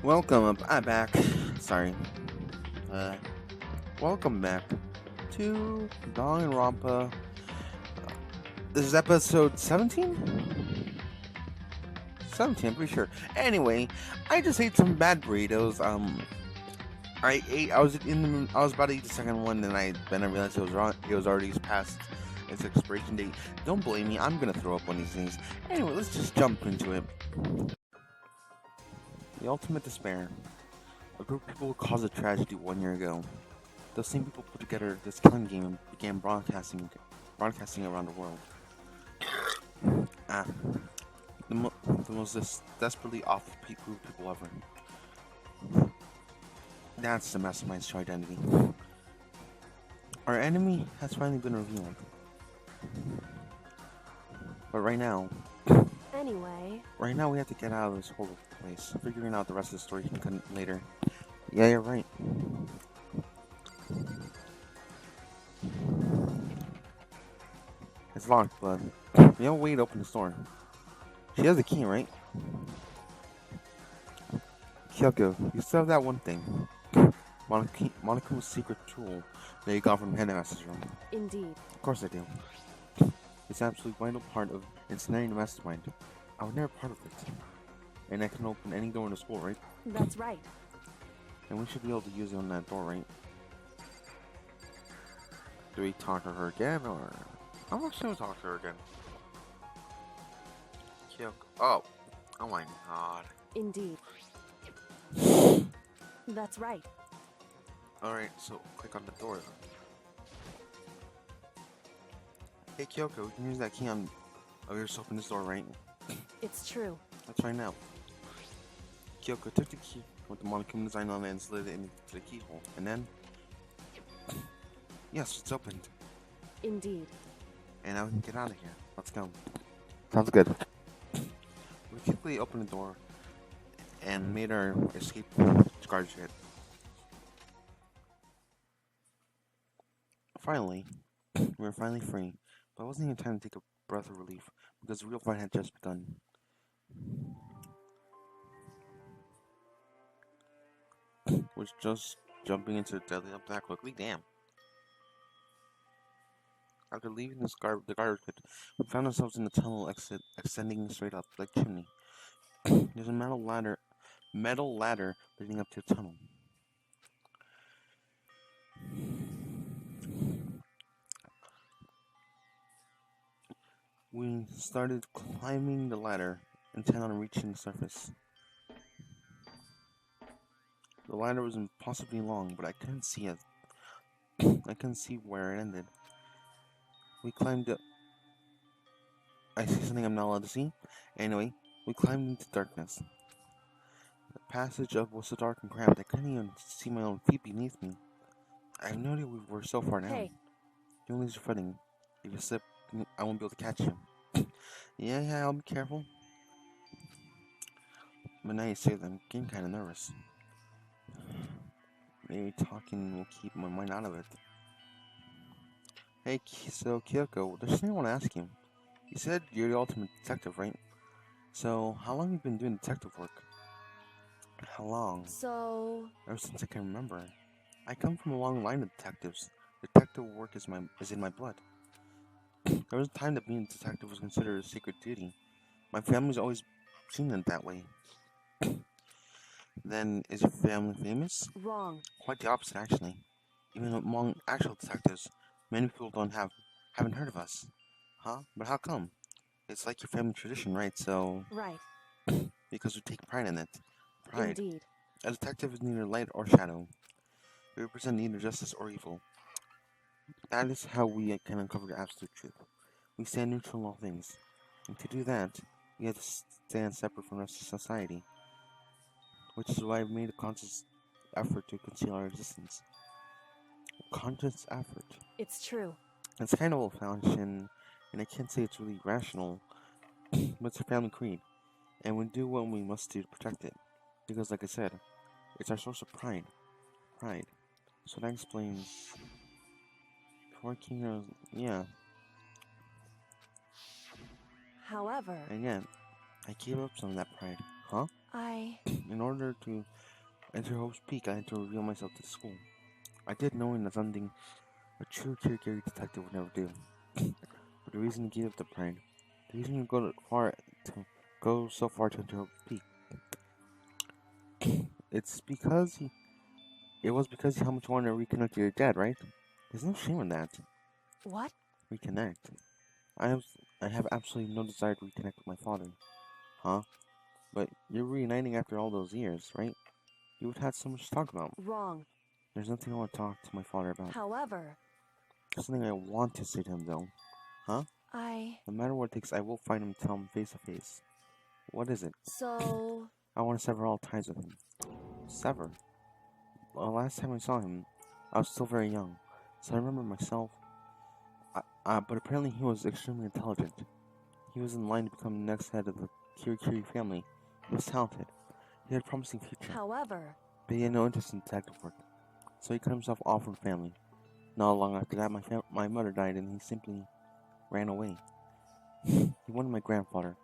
Welcome, I'm back. Sorry. Uh, Welcome back to Danganronpa. This is episode 17? 17, I'm pretty sure. Anyway, I just ate some bad burritos. I was about to eat the second one, and then I realized it was wrong. It was already past its expiration date. Don't blame me. I'm gonna throw up one of these things. Anyway, let's just jump into it. The ultimate despair. A group of people caused a tragedy 1 year ago. Those same people put together this killing game and began broadcasting around the world. Ah, the most desperately awful group of people ever. That's the mastermind's true identity. Our enemy has finally been revealed. But right now we have to get out of this horrible place. Figuring out the rest of the story can come later. Yeah, you're right. It's locked, but we have a way to open the door. She has the key, right? Kyoko, you still have that one thing. Monaco's secret tool that you got from Headmaster's room. Indeed. Of course I do. It's an absolutely vital part of ensnaring the mastermind. I was never part of it. And I can open any door in the school, right? That's right. And we should be able to use it on that door, right? Do we talk to her again, or... I'm not sure we'll talk to her again. Kyoko. Oh my god. Indeed. That's right. Alright, so click on the door. Hey Kyoko, we can use that key on... Oh, you're just open this door, right? It's true. Let's try now. Kyoko took the key with the Monokuma design on it and slid it into the keyhole. And then... Yes, it's opened. Indeed. And now we can get out of here. Let's go. Sounds good. We quickly opened the door and made our escape guard jet. Finally, we were finally free, but it wasn't even time to take a breath of relief because the real fight had just begun. Was just jumping into the deadly attack quickly. Damn. After leaving the garbage pit, we found ourselves in the tunnel exit extending straight up like chimney. There's a metal ladder leading up to the tunnel. We started climbing the ladder, intent on reaching the surface. The ladder was impossibly long, but I couldn't see it. I couldn't see where it ended. We climbed up. I see something I'm not allowed to see. Anyway, we climbed into darkness. The passage up was so dark and cramped I couldn't even see my own feet beneath me. I have no idea we were so far down. Hey. Don't lose your footing. If you slip, I won't be able to catch you. Yeah, I'll be careful. But now you say that, I'm getting kind of nervous. Maybe talking will keep my mind out of it. Hey, so Kyoko, there's something I want to ask you. You said you're the ultimate detective, right? So, how long have you been doing detective work? How long? So... Ever since I can remember. I come from a long line of detectives. Detective work is in my blood. There was a time that being a detective was considered a secret duty. My family's always seen it that way. Then, is your family famous? Wrong. Quite the opposite, actually. Even among actual detectives, many people haven't heard of us. Huh? But how come? It's like your family tradition, right? So... Right. Because we take pride in it. Pride. Indeed. A detective is neither light or shadow. We represent neither justice or evil. That is how we can uncover the absolute truth. We stand neutral in all things. And to do that, we have to stand separate from the rest of society. Which is why I've made a conscious effort to conceal our existence. A conscious effort. It's true. It's kind of old-fashioned, and I can't say it's really rational, but it's a family creed, and we do what we must do to protect it. Because, like I said, it's our source of pride. Pride. So that explains... Yeah. However... And yet, I gave up some of that pride. Huh? In order to enter Hope's Peak, I had to reveal myself to the school. I did knowing that something a true Kirigiri detective would never do. But the reason he gave up the pride, the reason you go so far to enter Hope's Peak, it was because how much you wanted to reconnect to your dad, right? There's no shame in that. What? Reconnect. I have absolutely no desire to reconnect with my father. Huh? But you're reuniting after all those years, right? You would have so much to talk about. Wrong. There's nothing I want to talk to my father about. However, There's something I want to say to him, though. Huh? No matter what it takes, I will find him and tell him face to face. What is it? So... I want to sever all ties with him. Sever? The last time I saw him, I was still very young, so I remember myself. But apparently he was extremely intelligent. He was in line to become the next head of the Kirikiri family. He was talented. He had a promising future. However... But he had no interest in detective work, so he cut himself off from the family. Not long after that, my mother died, and he simply ran away. He wanted my grandfather,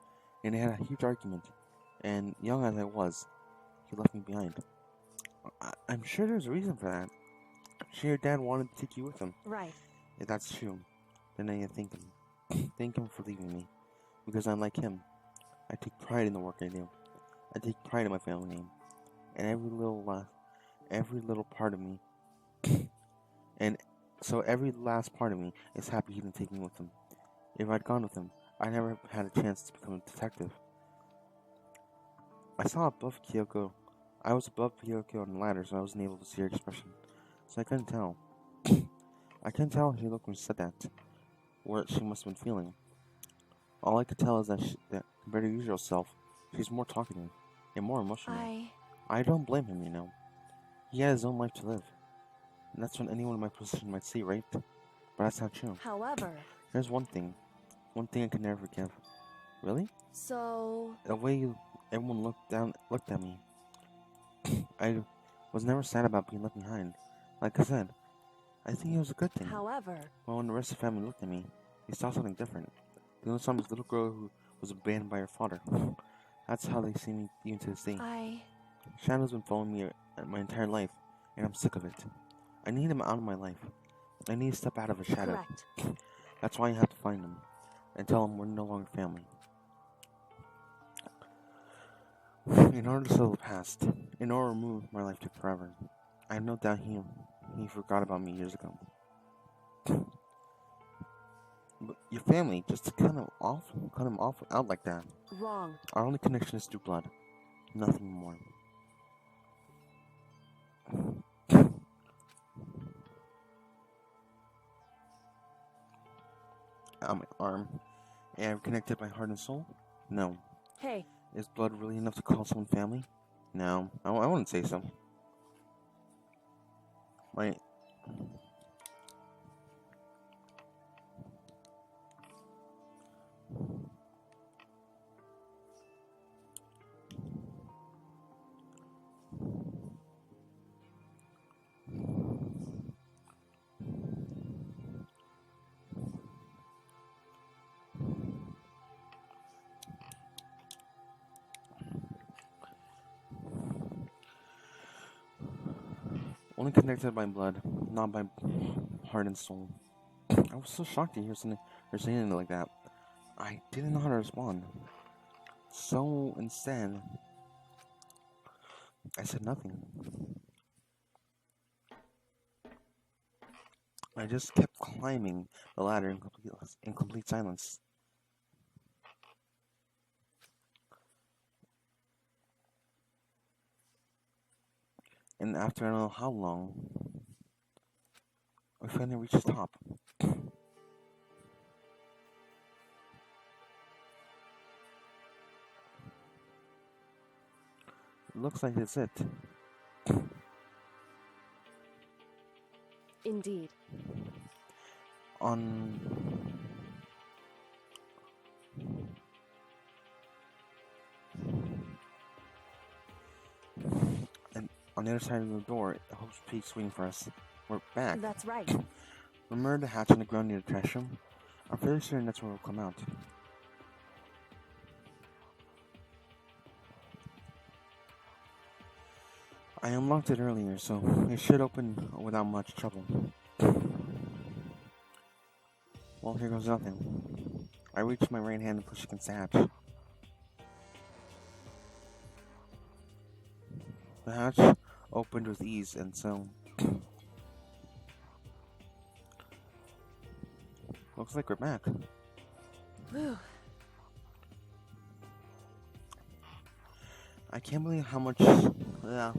and they had a huge argument. And young as I was, he left me behind. I'm sure there's a reason for that. Sure, your dad wanted to take you with him. Right. If that's true, then I thank him. Thank him for leaving me, because unlike him, I take pride in the work I do. I take pride in my family name, and every little part of me, and so every last part of me is happy he didn't take me with him. If I'd gone with him, I never had a chance to become a detective. I was above Kyoko on the ladder, so I wasn't able to see her expression, so I couldn't tell. I couldn't tell how she looked when she said that, what she must have been feeling. All I could tell is that compared to her usual self, she's more talkative and more emotional. I don't blame him, you know. He had his own life to live. And that's what anyone in my position might say, right? But that's not true. However... There's one thing I can never forgive. Really? So... The way everyone looked at me. I was never sad about being left behind. Like I said, I think it was a good thing. However... But when the rest of the family looked at me, they saw something different. They only saw this little girl who was abandoned by her father. That's how they see me even to this day. Shadow's been following me my entire life, and I'm sick of it. I need him out of my life. I need to step out of his shadow. Correct. That's why I have to find him, and tell him we're no longer family. In order to settle the past, in order to remove my life to forever, I have no doubt he forgot about me years ago. But your family, just to cut him off out like that. Wrong. Our only connection is through blood, nothing more. On my arm. Am I connected by heart and soul? No. Hey. Is blood really enough to call someone family? No, I wouldn't say so. My... Only connected by blood, not by heart and soul. I was so shocked to hear something like that. I didn't know how to respond. So instead, I said nothing. I just kept climbing the ladder in complete silence. And after I don't know how long, I finally reached the top. It looks like that's it. Indeed. On the other side of the door, Hope's Peak's waiting for us. We're back. That's right. Remember the hatch on the ground near the trash room? I'm fairly certain that's where we'll come out. I unlocked it earlier, so it should open without much trouble. Well, here goes nothing. I reach my right hand and push against the hatch. The hatch opened with ease, and so... looks like we're back. Whew. I can't believe how much the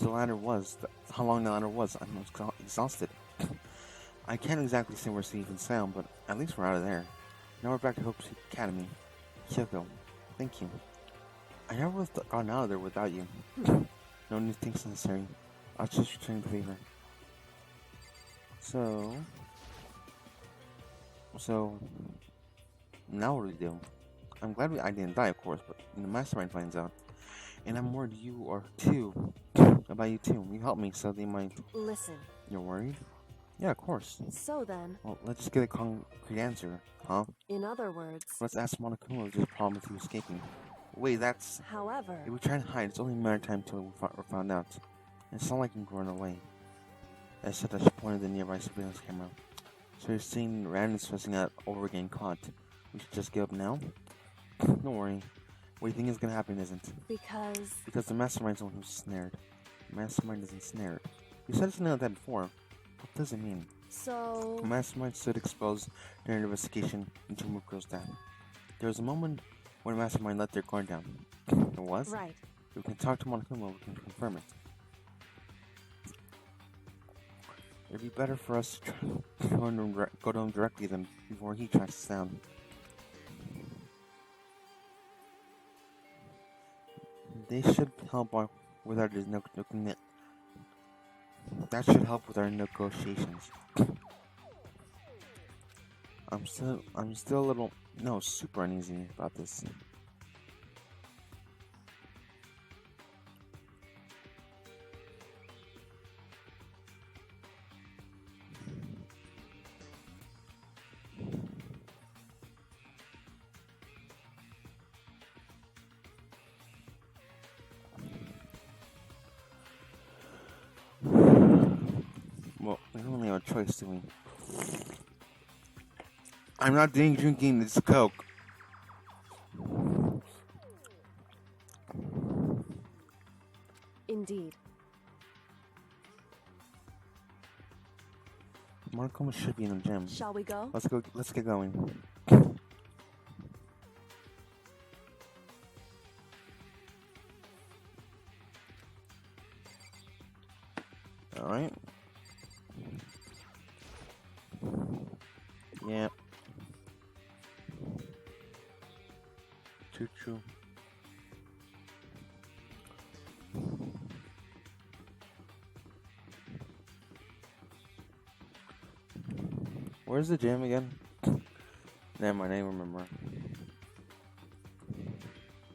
ladder was, how long the ladder was. I'm exhausted. I can't exactly say we're safe and sound, but at least we're out of there. Now we're back to Hope's Academy. Kyoko, thank you. I never would have gotten out of there without you. No new things necessary. I'll just return the favor. So, now what do we do? I'm glad I didn't die, of course, but the mastermind finds out. And I'm worried about you too. You helped me, so they might... Listen. You're worried? Yeah, of course. So then... Well, let's just get a concrete answer, huh? In other words... Let's ask Monokuma if there's a problem with you escaping. Wait, that's... However... If we try to hide, it's only a matter of time until we're found out. It's not like you can run away. I said I should point at the nearby surveillance camera. So you're seeing randoms stressing out over getting caught. We should just give up now? Don't worry. What you think is gonna happen isn't. Because the mastermind's the one who's snared. The mastermind isn't snared. You said something like that before. What does it mean? So... The mastermind stood exposed during the investigation into Mukuro's death. There was a moment when the mastermind let their guard down. It was? Right. We can talk to Monokuma, we can confirm it. It'd be better for us to go to him directly than before he tracks us down. They should help with our that should help with our negotiations. I'm still a little super uneasy about this. Well, we don't really have a choice, do we? I'm not drinking this Coke. Indeed. Monokuma should be in the gym. Shall we go? Let's get going. Alright. Yeah. Choo-choo. Where's the gym again? Never mind, I don't remember.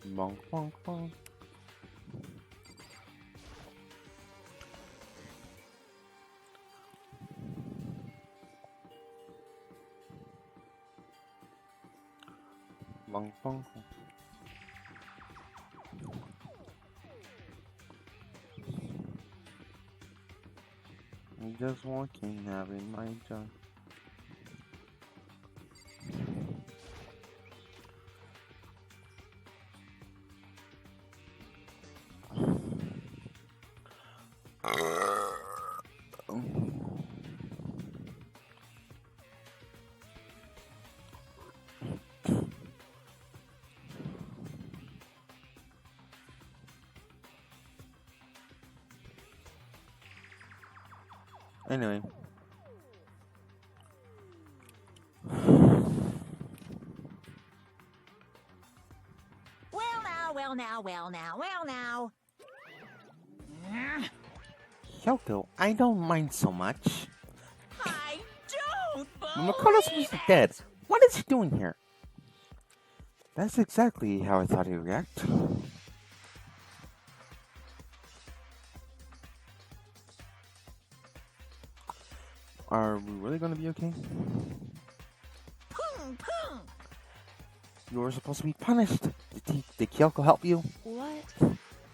Bonk, bonk, bonk. Bonk, bonk. I'm just walking, having my job. Anyway. Well now. Kyoko, I don't mind so much. I don't Makoto's was dead. What is he doing here? That's exactly how I thought he'd react. Are we really gonna be okay? You were supposed to be punished. Did Kyoko help you? What?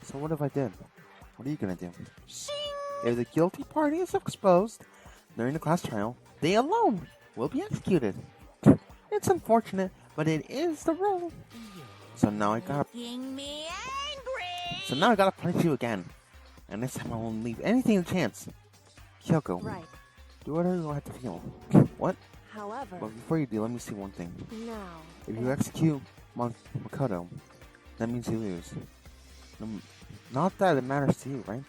So what if I did? What are you gonna do? Shing! If the guilty party is exposed during the class trial, they alone will be executed. It's unfortunate, but it is the rule. So now I gotta punish you again. And this time I won't leave anything to chance. Kyoko, Right. do whatever you have to feel. What? However, But before you do, let me see one thing. now, If you execute Makoto, that means you lose. Not that it matters to you, right?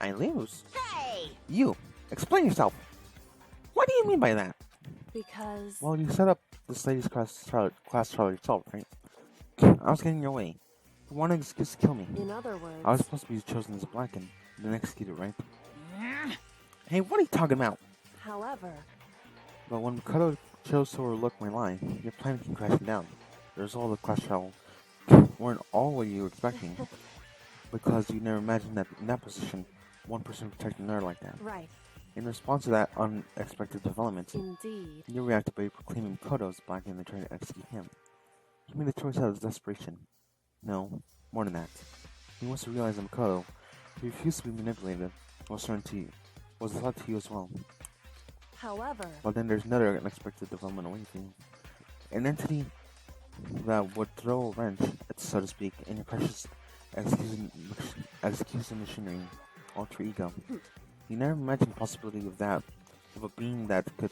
I lose? Hey! You! Explain yourself! What do you mean by that? because Well, you set up this lady's class trial yourself, right? I was getting in your way. You wanted an excuse to kill me. in other words, I was supposed to be chosen as a black and then executed, right? Hey, what are you talking about? however, But when Makoto chose to overlook my lie, your plan came crashing down. The result of the class trial weren't all what you were expecting. Because you never imagined that in that position, one person protecting another like that. right, In response to that unexpected development, indeed, you reacted by proclaiming Makoto as black and then trying to execute him. He made the choice out of desperation. No, more than that. He wants to realize that Makoto, who refused to be manipulated, was threatened to you, was a threat to you as well. however, But then there's another unexpected development awaiting you. An entity that would throw a wrench, so to speak, in your precious execution machinery, alter ego. You never imagined the possibility of that, of a being that could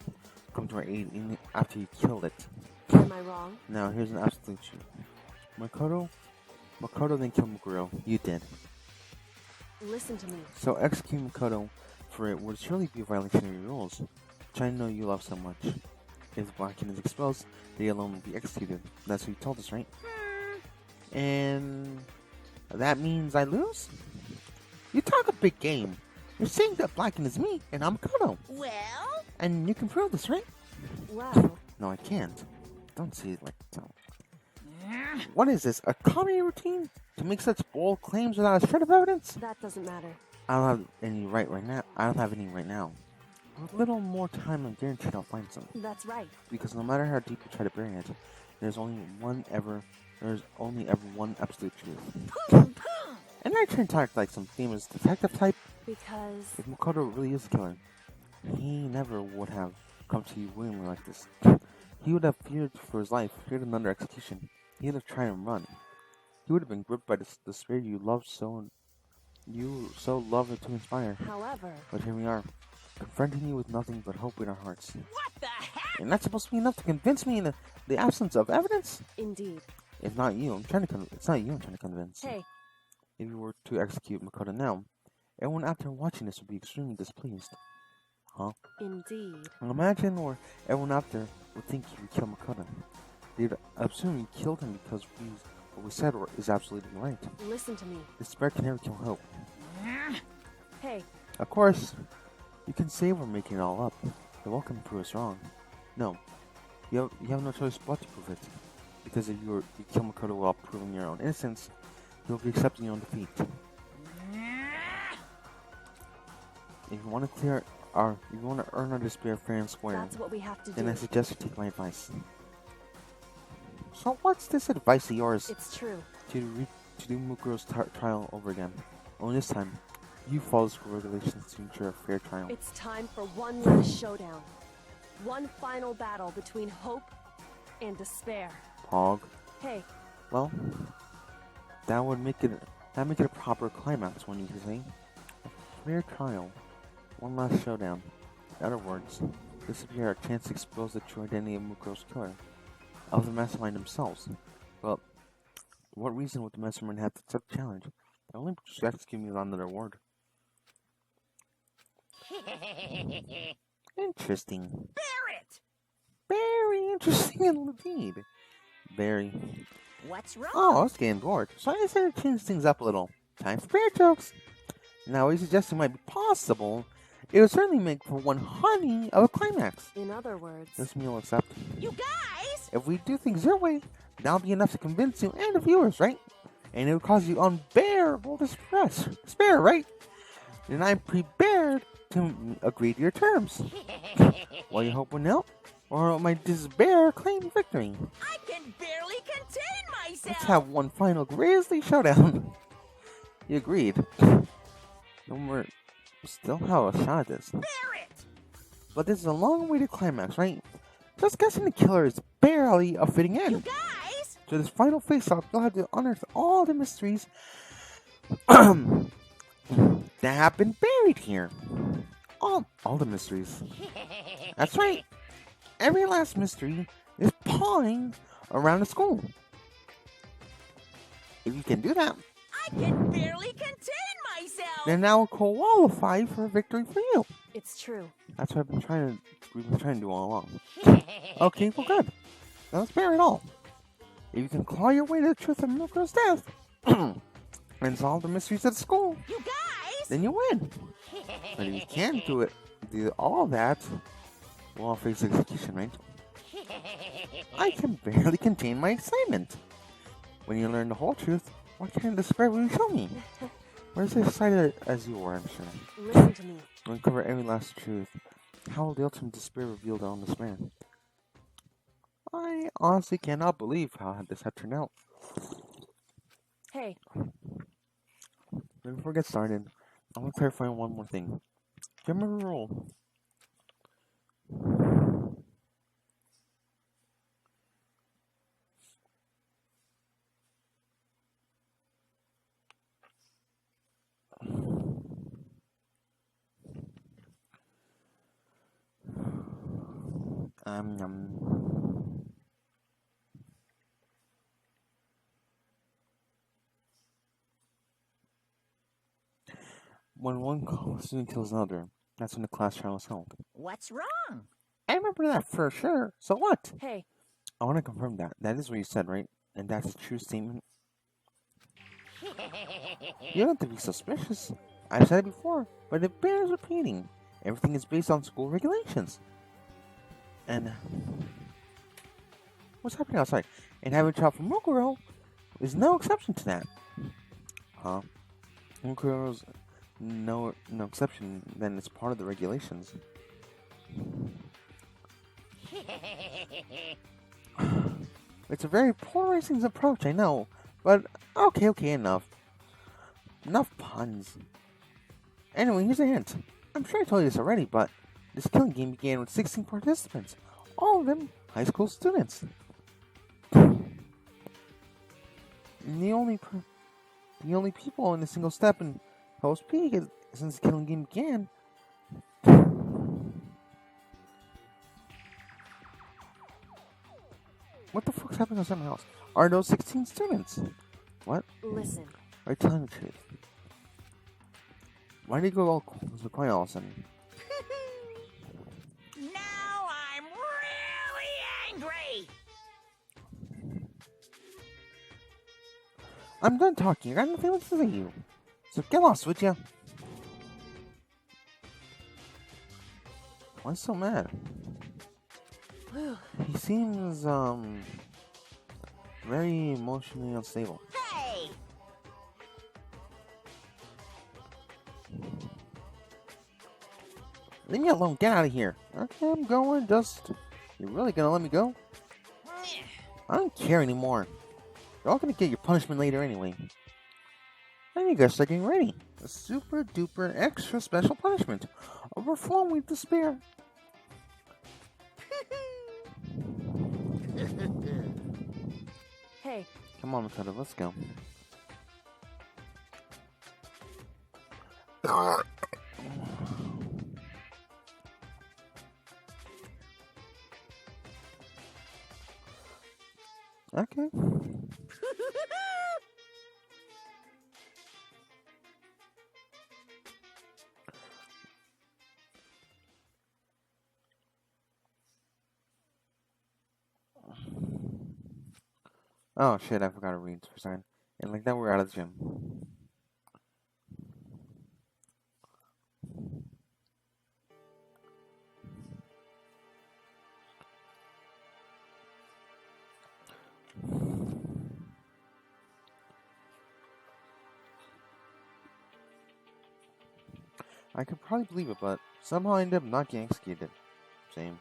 come to our aid after you killed it. am I wrong? Now, here's an absolute truth. Makoto didn't kill Mukuro. You did. Listen to me. So executing Makoto for it would surely be a violation of your rules, which I know you love so much. If Blacken is exposed, they alone will be executed. That's what you told us, right? And that means I lose? You talk a big game. You're saying that Blacken is me, and I'm Makoto. Well? And you can prove this, right? Well, No, I can't. Don't say it like that. What is this, a comedy routine? To make such bold claims without a shred of evidence? that doesn't matter. I don't have any right now. I don't have any right now. With a little more time, I'm guaranteed I'll find some. That's right. Because no matter how deep you try to bury it, there's only one ever one absolute truth. And I try to talk like some famous detective type. Because If Makoto really is a killer, he never would have come to you willingly like this. He would have feared for his life, feared another execution. He would have tried and run. He would have been gripped by the spirit you loved so loved to inspire. however, But here we are, confronting you with nothing but hope in our hearts. What the heck? And that's supposed to be enough to convince me in the absence of evidence? indeed. It's not you I'm trying to convince. Hey, If you were to execute Makoto now, everyone out there watching this would be extremely displeased. Huh? indeed. Imagine where everyone out there would think you killed Makoto. They'd assume you killed him because what we said is absolutely right. Listen to me. Despair can never kill hope. Hey, Of course, you can say we're making it all up. You're welcome to prove us wrong. No, you have no choice but to prove it. Because if you kill Makoto while proving your own innocence, you'll be accepting your own defeat. If you want to earn our despair fair and square, that's what we have to then I do. suggest you take my advice. So what's this advice of yours? It's true. To do Mukuro's trial over again. Only this time, you follow school regulations to ensure a fair trial. It's time for one last showdown. One final battle between hope and despair. Pog. Hey, Well, that would make it a proper climax, wouldn't you say? A fair trial. One last showdown. In other words, this would be our chance to expose the true identity of Mukuro's killer. Of the mastermind themselves. Well, what reason would the mastermind have to accept the challenge? They only just execute me without another word. Interesting. Barrett! Very interesting indeed. Very. What's wrong? Oh, I was getting bored, so I decided to change things up a little. Time for bear jokes. Now, we suggested might be possible. It would certainly make for one honey of a climax. in other words, This meal will accept. You guys! If we do things your way, that'll be enough to convince you and the viewers, right? And it will cause you unbearable despair, right? Then I'm prepared to agree to your terms. Will you hope will out? Or will my despair claim victory? I can barely contain myself! Let's have one final grisly showdown. He agreed. No more. Still have a shot at this. Bear it! But this is a long-awaited climax, right? Just guessing the killer is barely a fitting You end. guys! To this final face-off, you'll have to unearth all the mysteries that have been buried here. All the mysteries. That's right. Every last mystery is pawing around the school. If you can do that, I can barely contain myself! then that will qualify for a victory for you. It's true. That's what we've been trying to do all along. Okay, well good. Now let's bear it all. If you can claw your way to the truth of Milko's death and solve the mysteries at school, You guys! then you win. But if you can't do all that, well, I'll face execution, right? I can barely contain my excitement. When you learn the whole truth, what kind of despair will you show me? We're as excited as you were, I'm sure. Listen to me. To uncover every last truth, how will the ultimate despair reveal their own despair? I honestly cannot believe how this had turned out. Hey, Before we get started, I want to clarify one more thing. Do you remember the rule? Um, when one student kills another, that's when the class trial is held. What's wrong? I remember that for sure. So what? hey, I want to confirm that. That is what you said, right? And that's a true statement. You don't have to be suspicious. I've said it before, but it bears repeating. Everything is based on school regulations. And what's happening outside? And having a child from Mokuro is no exception to that. Huh? Mokuro's no exception, then it's part of the regulations. It's a very polarizing approach, I know. But okay, enough. Enough puns. Anyway, here's a hint. I'm sure I told you this already, but this killing game began with 16 participants. All of them high school students. And the only people in a single step in post peak since the killing game began. What the fuck's happening on someone else? Are those 16 students? What? listen. Are you telling the truth? Why did you go all quiet all of a sudden? Now I'm really angry! I'm done talking. I got nothing else to say to you. So get lost, would ya? Why so mad? Whew. He seems, very emotionally unstable. Hey! Leave me alone. Get out of here. Okay, I'm going. You're really gonna let me go? I don't care anymore. You're all gonna get your punishment later anyway. And you guys start getting ready. A super duper extra special punishment. Overflowing with despair. Hey, Come on, Makoto, let's go. Okay. Oh shit, I forgot to read for a second. And like that, we're out of the gym. I could probably believe it, but somehow I ended up not getting executed. Same.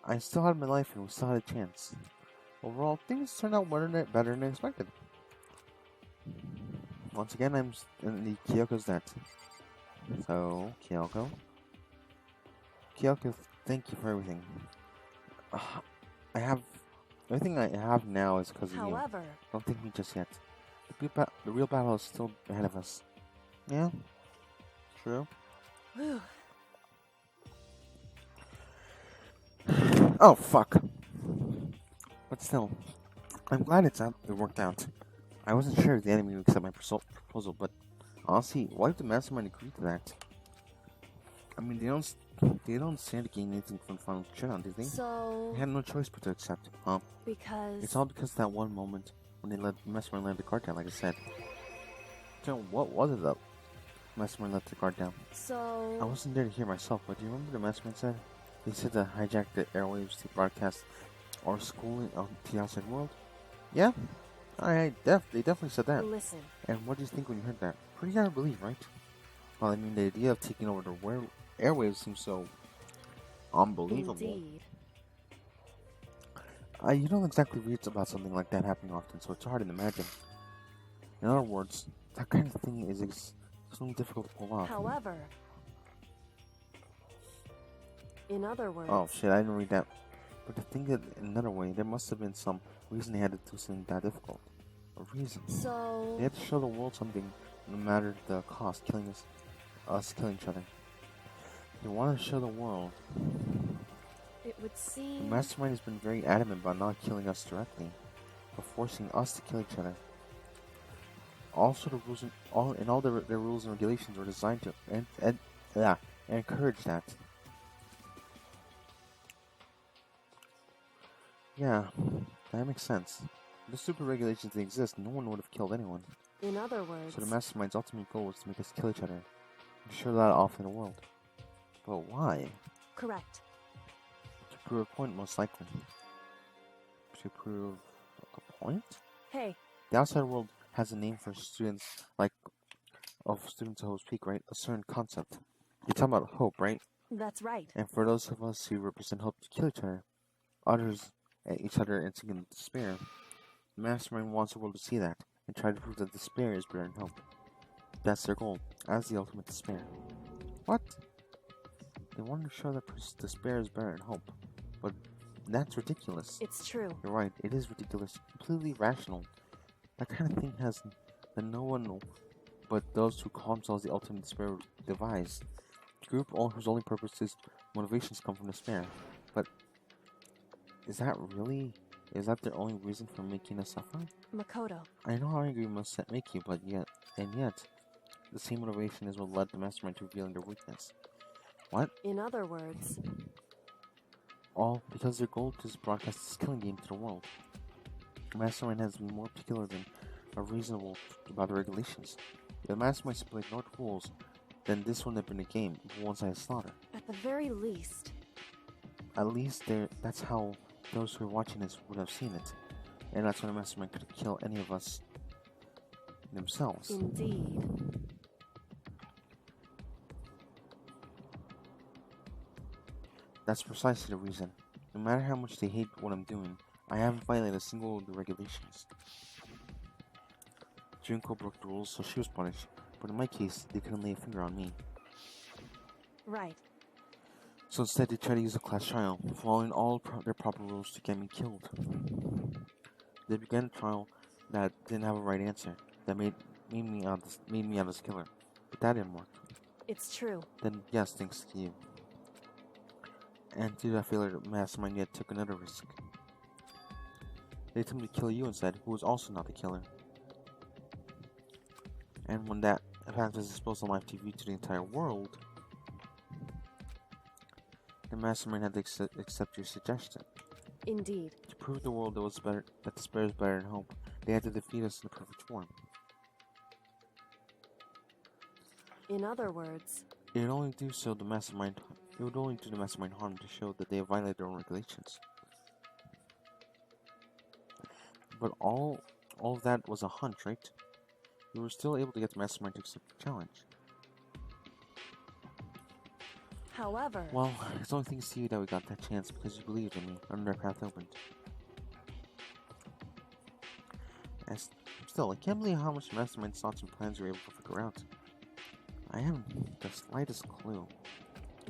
I still had my life and we still had a chance. Overall, things turned out better than expected. Once again, I'm in the Kyoko's net. So, Kyoko, thank you for everything. I have everything I have now is because of you. However, Don't thank me just yet. The real battle is still ahead of us. Yeah, true. whew, Oh fuck. But still, I'm glad it worked out. I wasn't sure if the enemy would accept my proposal, but honestly, why did the mastermind agree to that? I mean, they don't stand to gain anything from the final showdown, do they? so They had no choice but to accept, huh? because It's all because of that one moment when they let the mastermind let the guard down, like I said. So what was it that mastermind let the guard down? I so wasn't there to hear myself, but do you remember the mastermind said? They said to hijack the airwaves to broadcast our schooling on the outside world. Yeah, they definitely said that. listen. And what do you think when you heard that? Pretty hard to believe, right? Well, I mean, the idea of taking over the airwaves seems so unbelievable. Indeed. You don't exactly read about something like that happening often, so it's hard to imagine. In other words, that kind of thing is extremely difficult to pull off. However, in other words, Oh shit, I didn't read that. But to think it in another way, there must have been some reason they had to do something that difficult. A reason. so They had to show the world something, no matter the cost, killing us killing each other. They wanted to show the world. it would The seem mastermind has been very adamant about not killing us directly, but forcing us to kill each other. Also, the rules their rules and regulations were designed to encourage that. Yeah, that makes sense. If the stupid regulations didn't exist, no one would have killed anyone. in other words, So the mastermind's ultimate goal was to make us kill each other, and show that off to the world. But why? correct. To prove a point, most likely. To prove a point? Hey, The outside world has a name for students, of students of Hope's Peak, right? A certain concept. You're talking about hope, right? that's right. And for those of us who represent hope to kill each other and sink in despair, the mastermind wants the world to see that and try to prove that despair is better than hope. That's their goal, as the ultimate despair. What? They want to show that despair is better than hope, but that's ridiculous. It's true. You're right, it is ridiculous, completely irrational. That kind of thing that no one but those who call themselves the ultimate despair devise. A group whose only purpose is motivations come from despair. But is that their only reason for making us suffer? Makoto, I know how angry must make you, but yet, the same motivation is what led the mastermind to revealing their weakness. What? in other words, All because their goal is to broadcast this killing game to the world. The mastermind has been more particular than reasonable about the regulations. If the mastermind simply ignored the rules, then this wouldn't have been a game, but one-sided slaughter. at the very least, At least that's how those who are watching this would have seen it. And that's when the mastermind could kill any of us themselves. indeed. That's precisely the reason. No matter how much they hate what I'm doing, I haven't violated a single of the regulations. Junko broke the rules, so she was punished. But in my case, they couldn't lay a finger on me. Right. So instead, they tried to use a class trial, following all their proper rules to get me killed. They began a trial that didn't have a right answer, that made me out as killer. But that didn't work. It's true. Then yes, thanks to you. And due to that failure, the mastermind yet took another risk. They attempted to kill you instead, who was also not the killer. And when that fact was exposed on live TV to the entire world, the mastermind had to accept your suggestion. Indeed. To prove to the world that despair is better than hope, they had to defeat us in the perfect form. In other words, It would only do the mastermind harm to show that they have violated their own regulations. But all of that was a hunch, right? You were still able to get the mastermind to accept the challenge. however, Well, it's only thanks to you that we got that chance because you believed in me and our path opened. As Still, I can't believe how much mastermind thoughts and plans you were able to figure out. I haven't the slightest clue.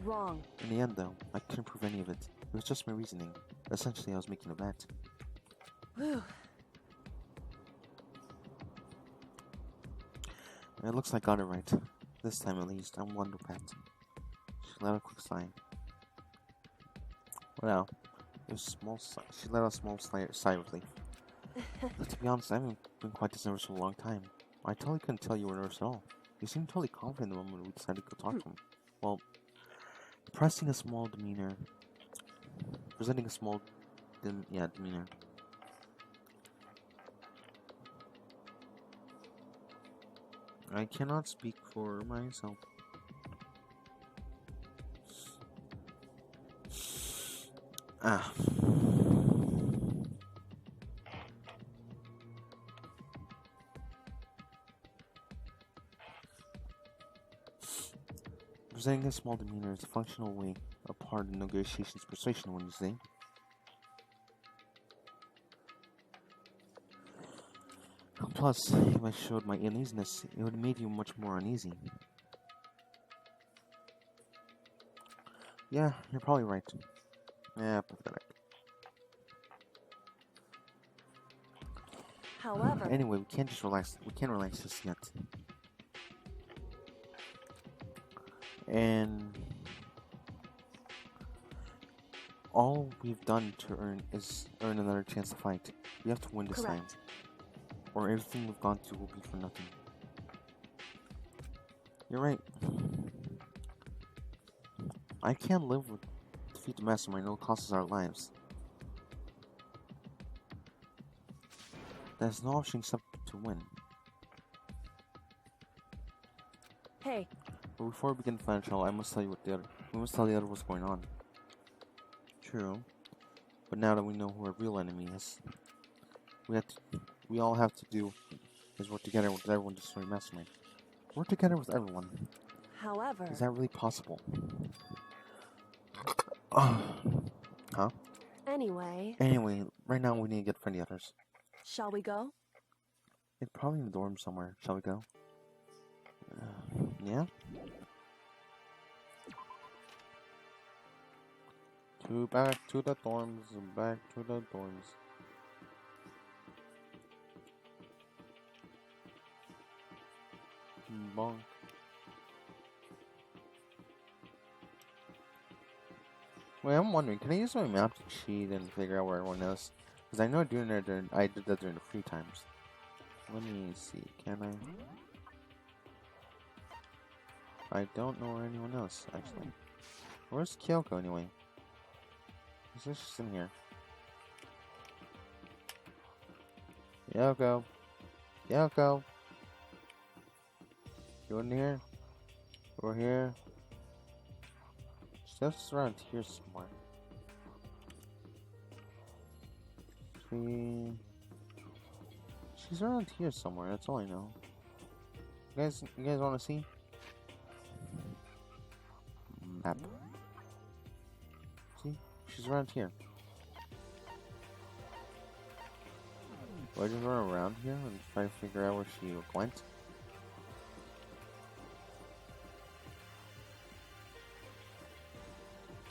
Wrong. In the end, though, I couldn't prove any of it. It was just my reasoning. Essentially, I was making a bet. Whew. It looks like I got it right. This time, at least, I'm Wonder Pet. She let out a quick sigh. Well, she let out a small sigh of relief. To be honest, I haven't been quite this nervous for a long time. I totally couldn't tell you were nervous at all. You seemed totally confident the moment we decided to go talk to him. Well, presenting a small demeanor. Demeanor. I cannot speak for myself. Ah. Presenting a small demeanor is a functional way, a part of negotiations persuasion, when you say. Plus, if I showed my uneasiness, it would have made you much more uneasy. Yeah, you're probably right. Yeah, pathetic. However, Anyway, we can't relax just yet. And all we've done to earn another chance to fight. We have to win this time, correct. or everything we've gone through will be for nothing. You're right. I can't live with defeat the mastermind. It will cost us our lives. There's no option except to win. Hey, But before we begin the final trial, we must tell the other what's going on. True. But now that we know who our real enemy is, we all have to do is work together with everyone to destroy Mastermind. Work together with everyone. however. Is that really possible? Huh? Anyway, Anyway, right now we need to get friendly others. shall we go? It's probably in the dorm somewhere. Shall we go? Yeah? Back to the dorms. Back to the dorms. Bonk. Wait, I'm wondering, can I use my map to cheat and figure out where everyone is? Because I know I did that during the free times. Let me see, can I don't know where anyone else, actually. Where's Kyoko, anyway? Is this just in here? Kyoko! Kyoko! You in here? Over here? She's just around here somewhere. She's around here somewhere, that's all I know. You guys wanna see? Map. See? She's around here. Do I just run around here and try to figure out where she went?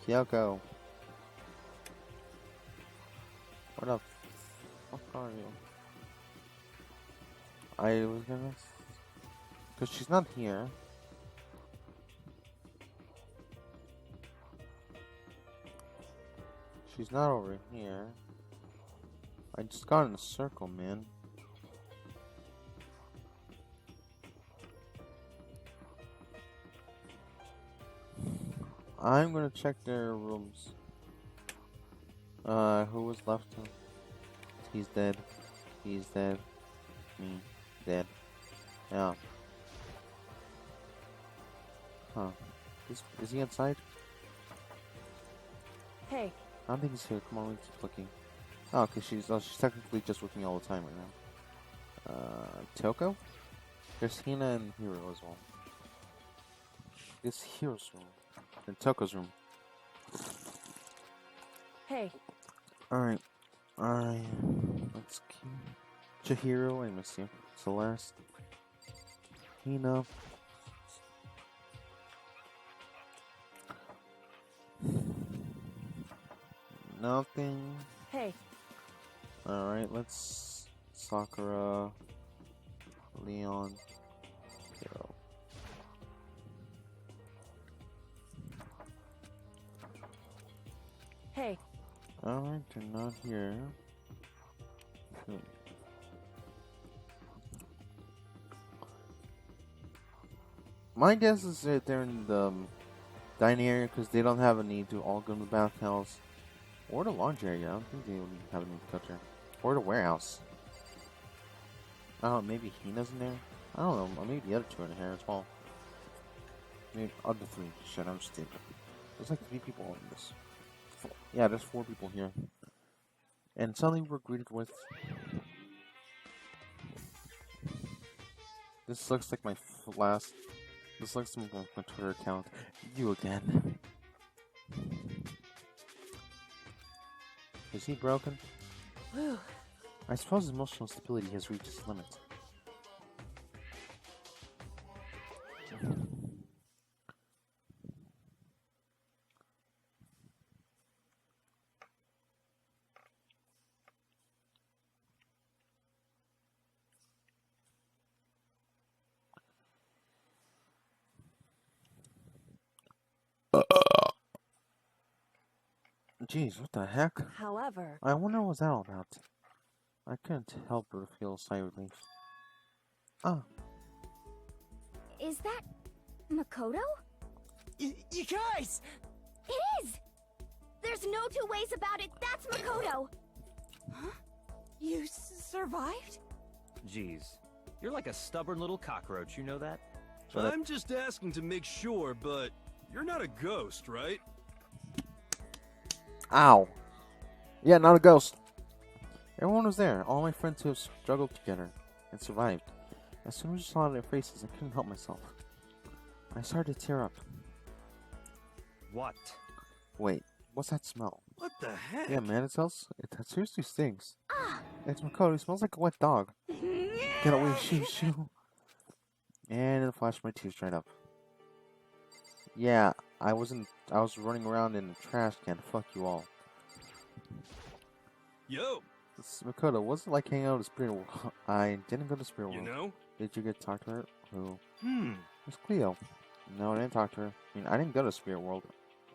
Kyoko. What the fuck are you? I was gonna... Because she's not here. She's not over here. I just got in a circle, man. I'm gonna check their rooms. Who was left? He's dead. He's dead. Me. Dead. Yeah. Huh. Is he outside? Hey, I don't think he's here. Come on, let's keep looking. Oh, okay, she's technically just with me all the time right now. Toko? There's Hina and Hiro as well. This Hiro's room. And Toko's room. hey, Alright. Let's keep Chihiro, I miss you. Celeste. Hina. Nothing. Hey, Alright, let's... Sakura. Leon. Hiro. hey, Alright, they're not here. My guess is that they're in the dining area because they don't have a need to all go to the bathhouse. Or the laundry area. I don't think they would have a need to touch her. Or the warehouse. I don't know, maybe Hina's in there? I don't know, or maybe the other two are in here as well. Maybe other three. Shit, I'm stupid. There's like 3 people in this. Yeah, there's 4 people here. And suddenly we're greeted with... This looks like my last... This looks like my Twitter account. You again. Is he broken? whew. I suppose his emotional stability has reached its limit. Jeez, what the heck? However, I wonder what that all about. I couldn't help but feel a sigh of relief. Ah, Is that Makoto? You guys! It is! There's no two ways about it. That's Makoto! Huh? You survived? Jeez, you're like a stubborn little cockroach, you know that? I'm just asking to make sure, but you're not a ghost, right? ow. Yeah, not a ghost. Everyone was there. All my friends who have struggled together and survived. As soon as I saw their faces, I couldn't help myself. I started to tear up. What? Wait, what's that smell? What the heck? Yeah, man, it seriously stinks. It's Makoto. It smells like a wet dog. Get away, shoo. And in a flash, my tears dried up. Yeah, I was running around in a trash can. Fuck you all. Yo, This is Makoto. What's it like hanging out at Spirit World? I didn't go to Spirit you World. know? Did you get to talk to her? Who? Hmm. Miss Cleo. No, I didn't talk to her. I mean, I didn't go to Spirit World.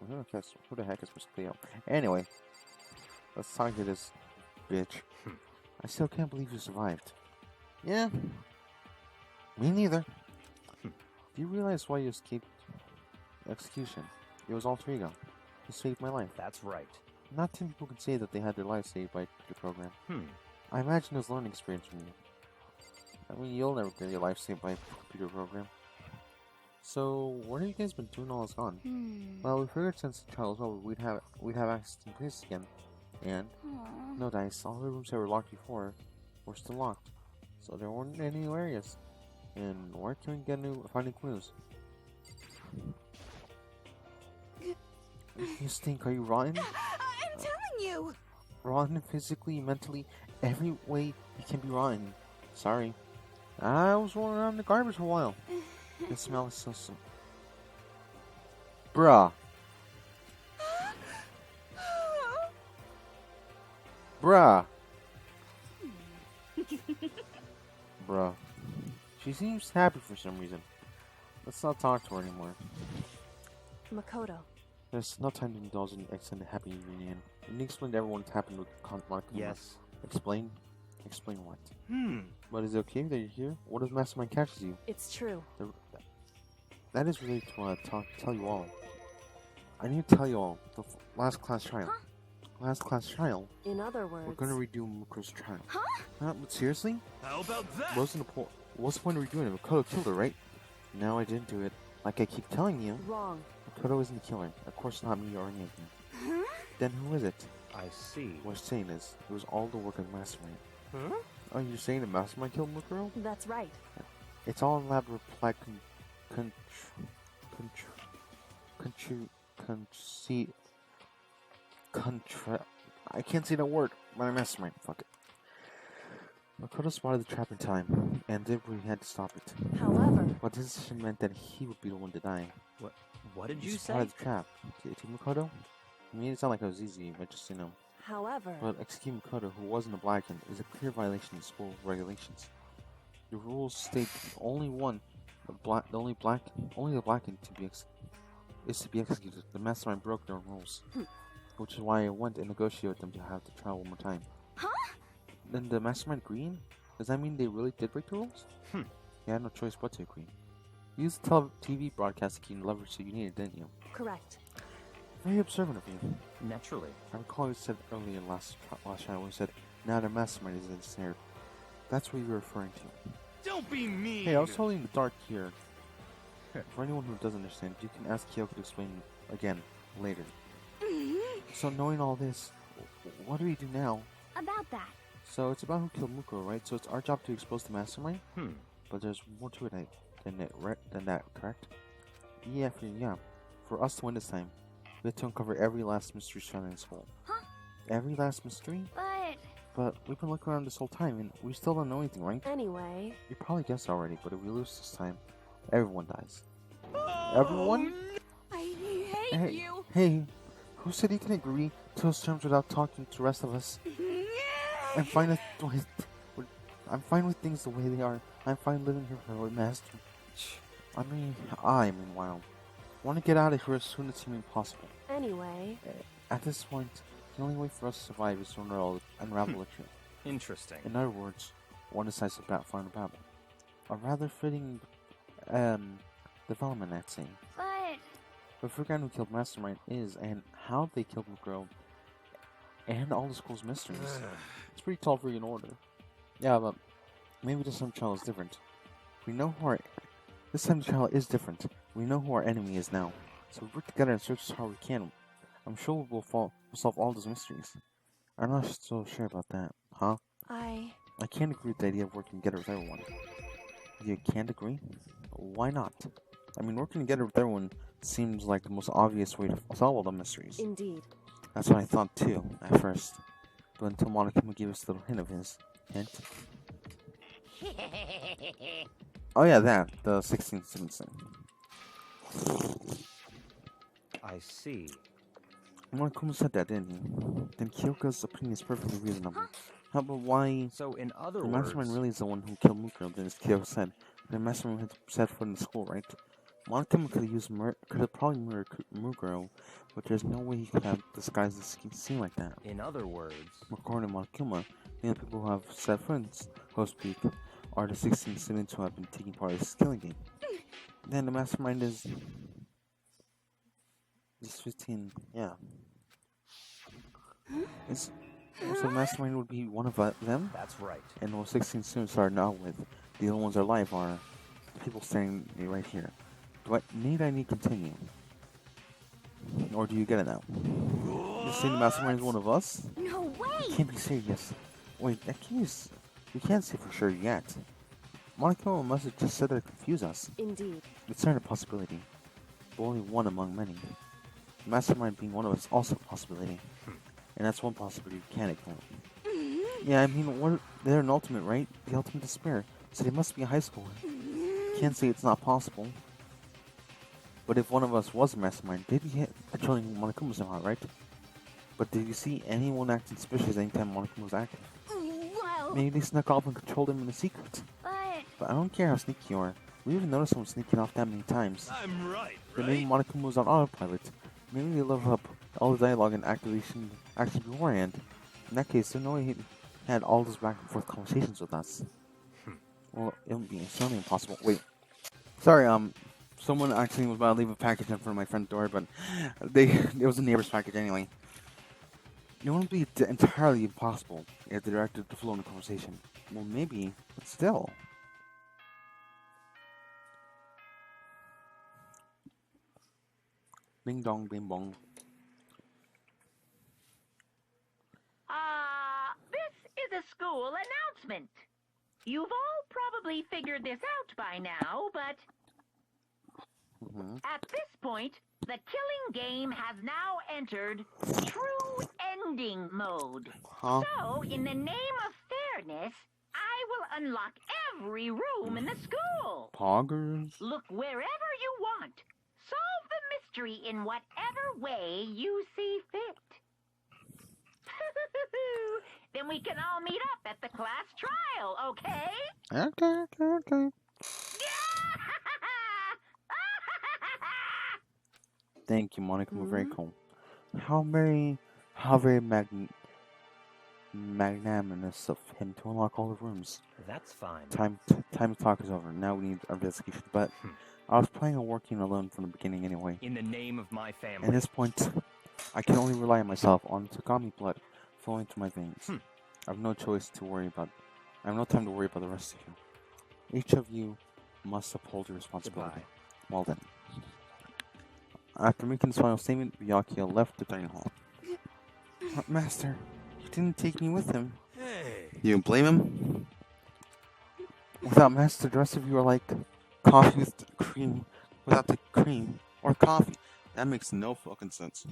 Who the heck is Miss Cleo? Anyway, let's talk to this bitch. I still can't believe you survived. Yeah. Me neither. Do you realize why you escaped execution? It was alter ego. You saved my life. That's right. Not 10 people can say that they had their lives saved by the program. Hmm. I imagine it was a learning experience from you. I mean, you'll never get your life saved by a computer program. So, what have you guys been doing all this gone? Well, we figured since the trial was over, we'd have access to the place again. And Aww. no dice. All the rooms that were locked before were still locked, so there weren't any new areas. And where can we find new clues? You stink. Are you rotten? I'm telling you! Rotten physically, mentally, every way you can be rotten. Sorry. I was rolling around in the garbage for a while. The smell is so... Bruh. Bruh. Bruh. She seems happy for some reason. Let's not talk to her anymore. Makoto. There's no time to indulge in extended happy reunion. You need to explain to everyone what's happened with Mark. Yes. Explain? Explain what? Hmm. But is it okay that you're here? What if Mastermind catches you? It's true. That is really to tell you all. I need to tell you all. The last class trial. Last class trial. In other words, We're gonna redo Mukuro's trial. Huh? But seriously? How about that? What's the point of redoing it? Makoto killed her, right? No, I didn't do it. Like I keep telling you, wrong. Makoto isn't the killer. Of course not me or any of you. Huh? Then who is it? I see. What I'm saying is, it was all the work of Mastermind. Huh? Oh, you're saying the Mastermind killed Mukuro? That's right. It's all elaborate plot I can't say that word. My Mastermind. Fuck it. Makoto spotted the trap in time, and did what he had to stop it. However, But this decision meant that he would be the one to die. What did He you say? spotted the trap. To Makoto? I mean, it sounded like it was easy, but just, however, But executing Makoto, who wasn't a blackened, is a clear violation of school regulations. The rules state only the blackened is to be executed. The mastermind broke their rules, which is why I went and negotiated with them to have to try one more time. Huh? Then the mastermind agreeing? Does that mean they really did break the rules? Hmm. You had no choice but to agree. You used the TV broadcast to keep leverage so you needed, didn't you? correct. Very observant of you. Naturally. I recall you said earlier last channel when you said, now the mastermind is ensnared. That's what you were referring to. Don't be mean. Hey, I was totally in the dark here. For anyone who doesn't understand, you can ask Kyoko to explain again later. So knowing all this, what do we do now? About that. So it's about who killed Mukuro, right? So it's our job to expose the mastermind? Hmm. But there's more to it than that, correct? Yeah. For us to win this time, we have to uncover every last mystery surrounding this school. Huh? Every last mystery? But we've been looking around this whole time, and we still don't know anything, right? Anyway, You probably guessed already, but if we lose this time, everyone dies. Everyone? I hate you. Hey, who said he can agree to those terms without talking to the rest of us? I'm fine with things the way they are. I'm fine living here for our master. I meanwhile, want to get out of here as soon as humanly possible. anyway, At this point, the only way for us to survive is to unravel the truth. Interesting. In other words, one decisive final battle. A rather fitting, development, I'd say. But figuring out who killed Mastermind is, and how they killed Mukuro, and all the school's mysteries. It's pretty tall for you in order. Yeah, but maybe this time the trial is different. This time the trial is different. We know who our enemy is now. So we work together and search as hard as we can. I'm sure we'll solve all those mysteries. I'm not so sure about that, huh? I can't agree with the idea of working together with everyone. You can't agree? Why not? I mean, working together with everyone seems like the most obvious way to solve all the mysteries. indeed. That's what I thought too, at first. But until Monokuma gave us a little hint of his hint. Oh yeah, the 16th citizen. I see. Monokuma said that, didn't he? Then Kyoko's opinion is perfectly reasonable. How about why So, in other the words... mastermind really is the one who killed Mukuro, then as Kyoko said. The mastermind had set foot in the school, right? Monokuma could have probably murdered Mukuro, but there's no way he could have disguised the scene like that. In other words... According to Monokuma, the only people who have set foot in, so to speak, are the 16 students who have been taking part in this killing game. Then the mastermind is 15, yeah. So the mastermind would be one of them? That's right. And those 16 students are not with. The only ones that are alive are the people standing right here. I need to continue? Or do you get it now? You saying the mastermind is one of us? No way! You can't be serious. Wait, you can't say for sure yet. Monokuma must have just said that to confuse us. Indeed. It's not a possibility, but only one among many. The mastermind being one of us is also a possibility. And that's one possibility you can't ignore. Yeah, I mean, they're an ultimate, right? The ultimate despair. So they must be a high schooler. Can't say it's not possible. But if one of us was a mastermind, they'd be controlling Monokuma somehow, right? But did you see anyone acting suspicious anytime Monokuma was active? Well, Maybe they snuck off and controlled him in the secret. But I don't care how sneaky you are. We even noticed someone sneaking off that many times. I'm right, Then maybe Monokuma was on autopilot. Maybe they leveled up all the dialogue and action beforehand. In that case, there's no way he had all those back and forth conversations with us. Well, it would be certainly impossible. Wait. Sorry, someone actually was about to leave a package in front of my front door, but it was a neighbor's package anyway. It wouldn't be entirely impossible if they directed the flow in the conversation. Well, maybe, but still. Bing dong, bing bong. This is a school announcement. You've all probably figured this out by now, but at this point, the killing game has now entered true ending mode. Huh? So, in the name of fairness, I will unlock every room in the school. Poggers. Look wherever you want. Solve the mystery in whatever way you see fit. Then we can all meet up at the class trial, okay? Okay. Thank you, Monica. We're very cool. How very magnanimous of him to unlock all the rooms. That's fine. Time to talk is over. Now we need our investigation. But I was planning on working alone from the beginning anyway. In the name of my family. At this point, I can only rely on myself, on Takami blood flowing through my veins. I have no choice to worry about. I have no time to worry about the rest of you. Each of you must uphold your responsibility. Goodbye. Well then. After making his final statement, Byakuya left the dining hall. Master, he didn't take me with him. Hey. You blame him? Without Master, the rest of you are like coffee with cream without the cream. Or coffee. That makes no fucking sense.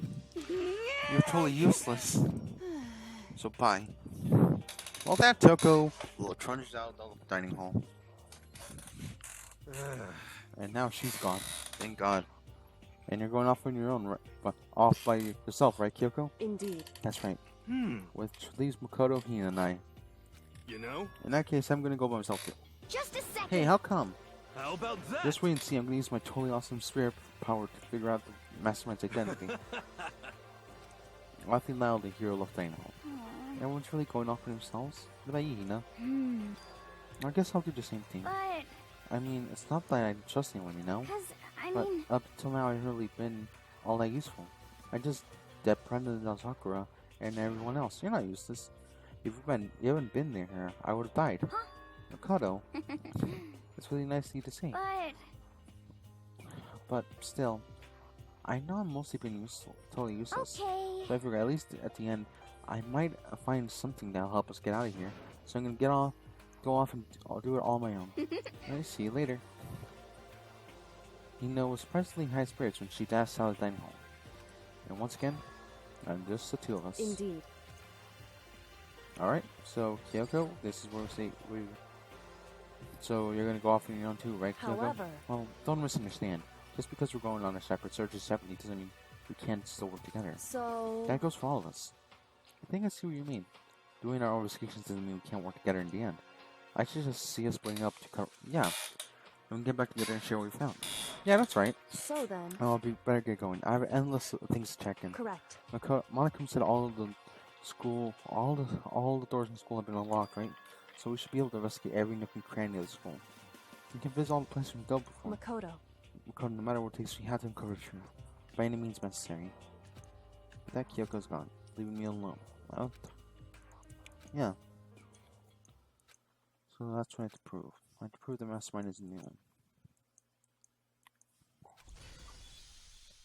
You're totally useless. So bye. Well, that Toko trudged out of the dining hall. And now she's gone. Thank God. And you're going off on your own, right? Off by yourself, right, Kyoko? Indeed. That's right. Which leaves Makoto, Hina, and I. You know? In that case, I'm gonna go by myself too. Just a second. Hey, how come? How about that? Just wait and see. I'm gonna use my totally awesome spirit power to figure out the mastermind's identity. Laughing loud, the hero left dining hall. Everyone's really going off for themselves? What about you, Hina? I guess I'll do the same thing. But, I mean, it's not that I don't trust anyone, you know? But up until now, I've really been all that useful. I just befriended Sakura and everyone else. You're not useless. If you haven't been there, I would have died. Huh? Makoto. It's really nice of you to say. But still, I know I've mostly been totally useless. Okay. So I figure at least at the end, I might find something that'll help us get out of here. So I'm gonna go off and I'll do it all on my own. I'll see you later. Hina was surprisingly high spirits when she dashed out of the dining hall. And once again, I'm just the two of us. Indeed. Alright, so Kyoko, this is where so you're gonna go off on your own too, right, Kyoko? However... Well, don't misunderstand. Just because we're going on a separate searches separately doesn't mean we can't still work together. So... That goes for all of us. I think I see what you mean. Doing our own investigations doesn't mean we can't work together in the end. I should just see us splitting up to cover... Yeah. And we can get back together and share what we found. Yeah, that's right. So then... I'll better get going. I have endless things to check in. Correct. Monica said all the doors in school have been unlocked, right? So we should be able to investigate every nook and cranny of the school. We can visit all the places we've dealt before. Makoto. Makoto, no matter what it takes, we have to uncover the truth. By any means necessary. But that Kyoko's gone, leaving me alone. Well, yeah. So that's what I have to prove. I have to prove the mastermind is new.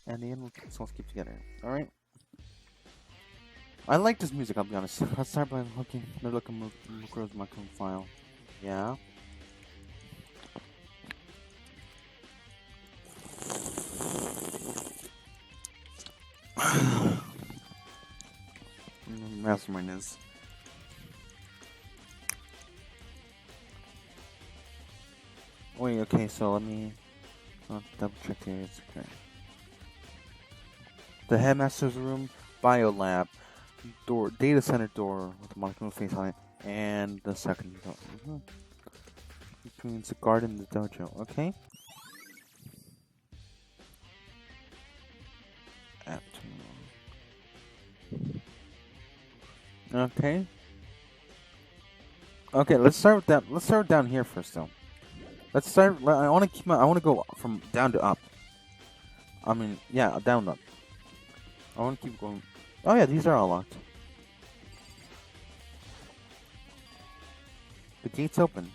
And the end will let's keep together. Alright? I like this music, I'll be honest. Let's start by looking at my code file. Yeah. Mastermind is. Wait, okay, so let me double check here. It's okay. The headmaster's room, biolab, door, data center door with a monocle face on it, and the second door. Between the garden and the dojo, okay? Okay. Okay, let's start with that. Let's start down here first, though. Let's start. I want to go from down to up. I mean, yeah, down to up. I want to keep going. Oh yeah, these are all locked. The gate's open. You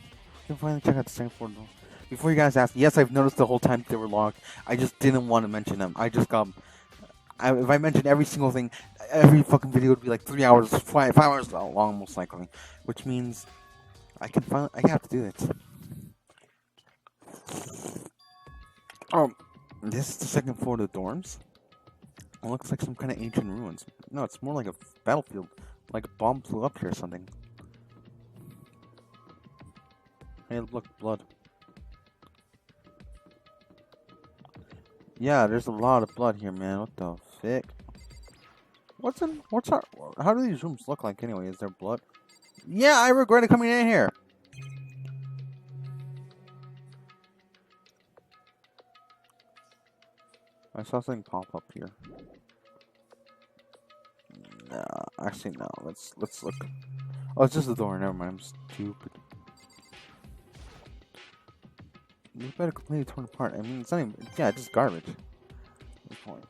can finally check out the second floor door. Before you guys ask, yes, I've noticed the whole time they were locked. I just didn't want to mention them. I just got. If I mentioned every single thing, every fucking video would be like 3 hours, 5 hours long, most likely. Which means I have to do this. This is the second floor of the dorms. It looks like some kind of ancient ruins. No, it's more like a battlefield. Like a bomb flew up here or something. Hey, look, blood. Yeah, there's a lot of blood here, man. What the frick? How do these rooms look like anyway? Is there blood? Yeah, I regretted coming in here. I saw something pop up here. No, actually no. Let's look. Oh, it's just the door. Never mind. I'm stupid. You better completely torn apart. I mean, it's not even. Yeah, it's just garbage. Good point.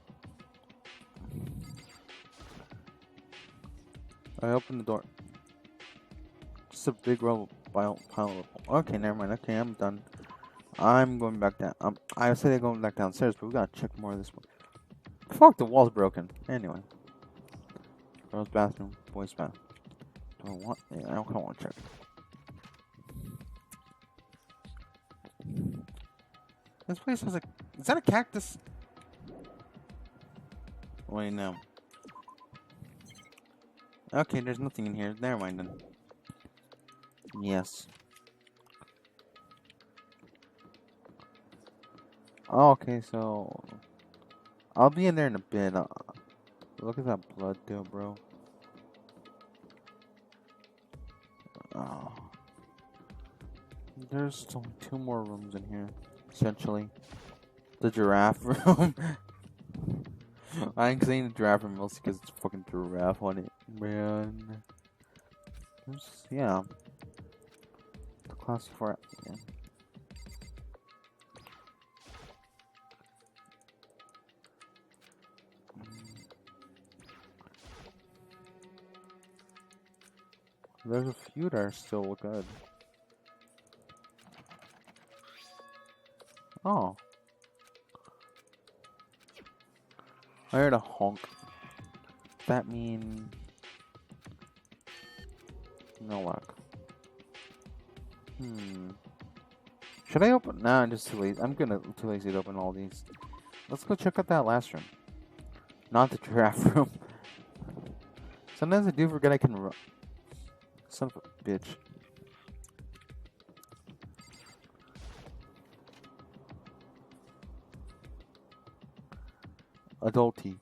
I opened the door. Just a big row pile of. Okay, never mind. Okay, I'm done. I'm going back down. I said I'm going back downstairs, but we gotta check more of this one. Fuck, the wall's broken. Anyway. Girls' bathroom, boys' bathroom. Do I want? Yeah, I don't want to check. This place has a. Is that a cactus? Wait, no. Okay, there's nothing in here. Never mind then. Yes. Oh, okay, so I'll be in there in a bit. Look at that blood, though, bro. Oh. There's only 2 more rooms in here, essentially. The giraffe room. I'm saying the giraffe room mostly because it's a fucking giraffe on it, man. Yeah. The class 4. Yeah. There's a few that are still good. Oh. I heard a honk. Does that mean no luck? Should I open? Nah, I'm just too lazy. I'm too lazy to open all these. Let's go check out that last room. Not the giraffe room. Sometimes I do forget I can run. Son of a bitch. Adulty.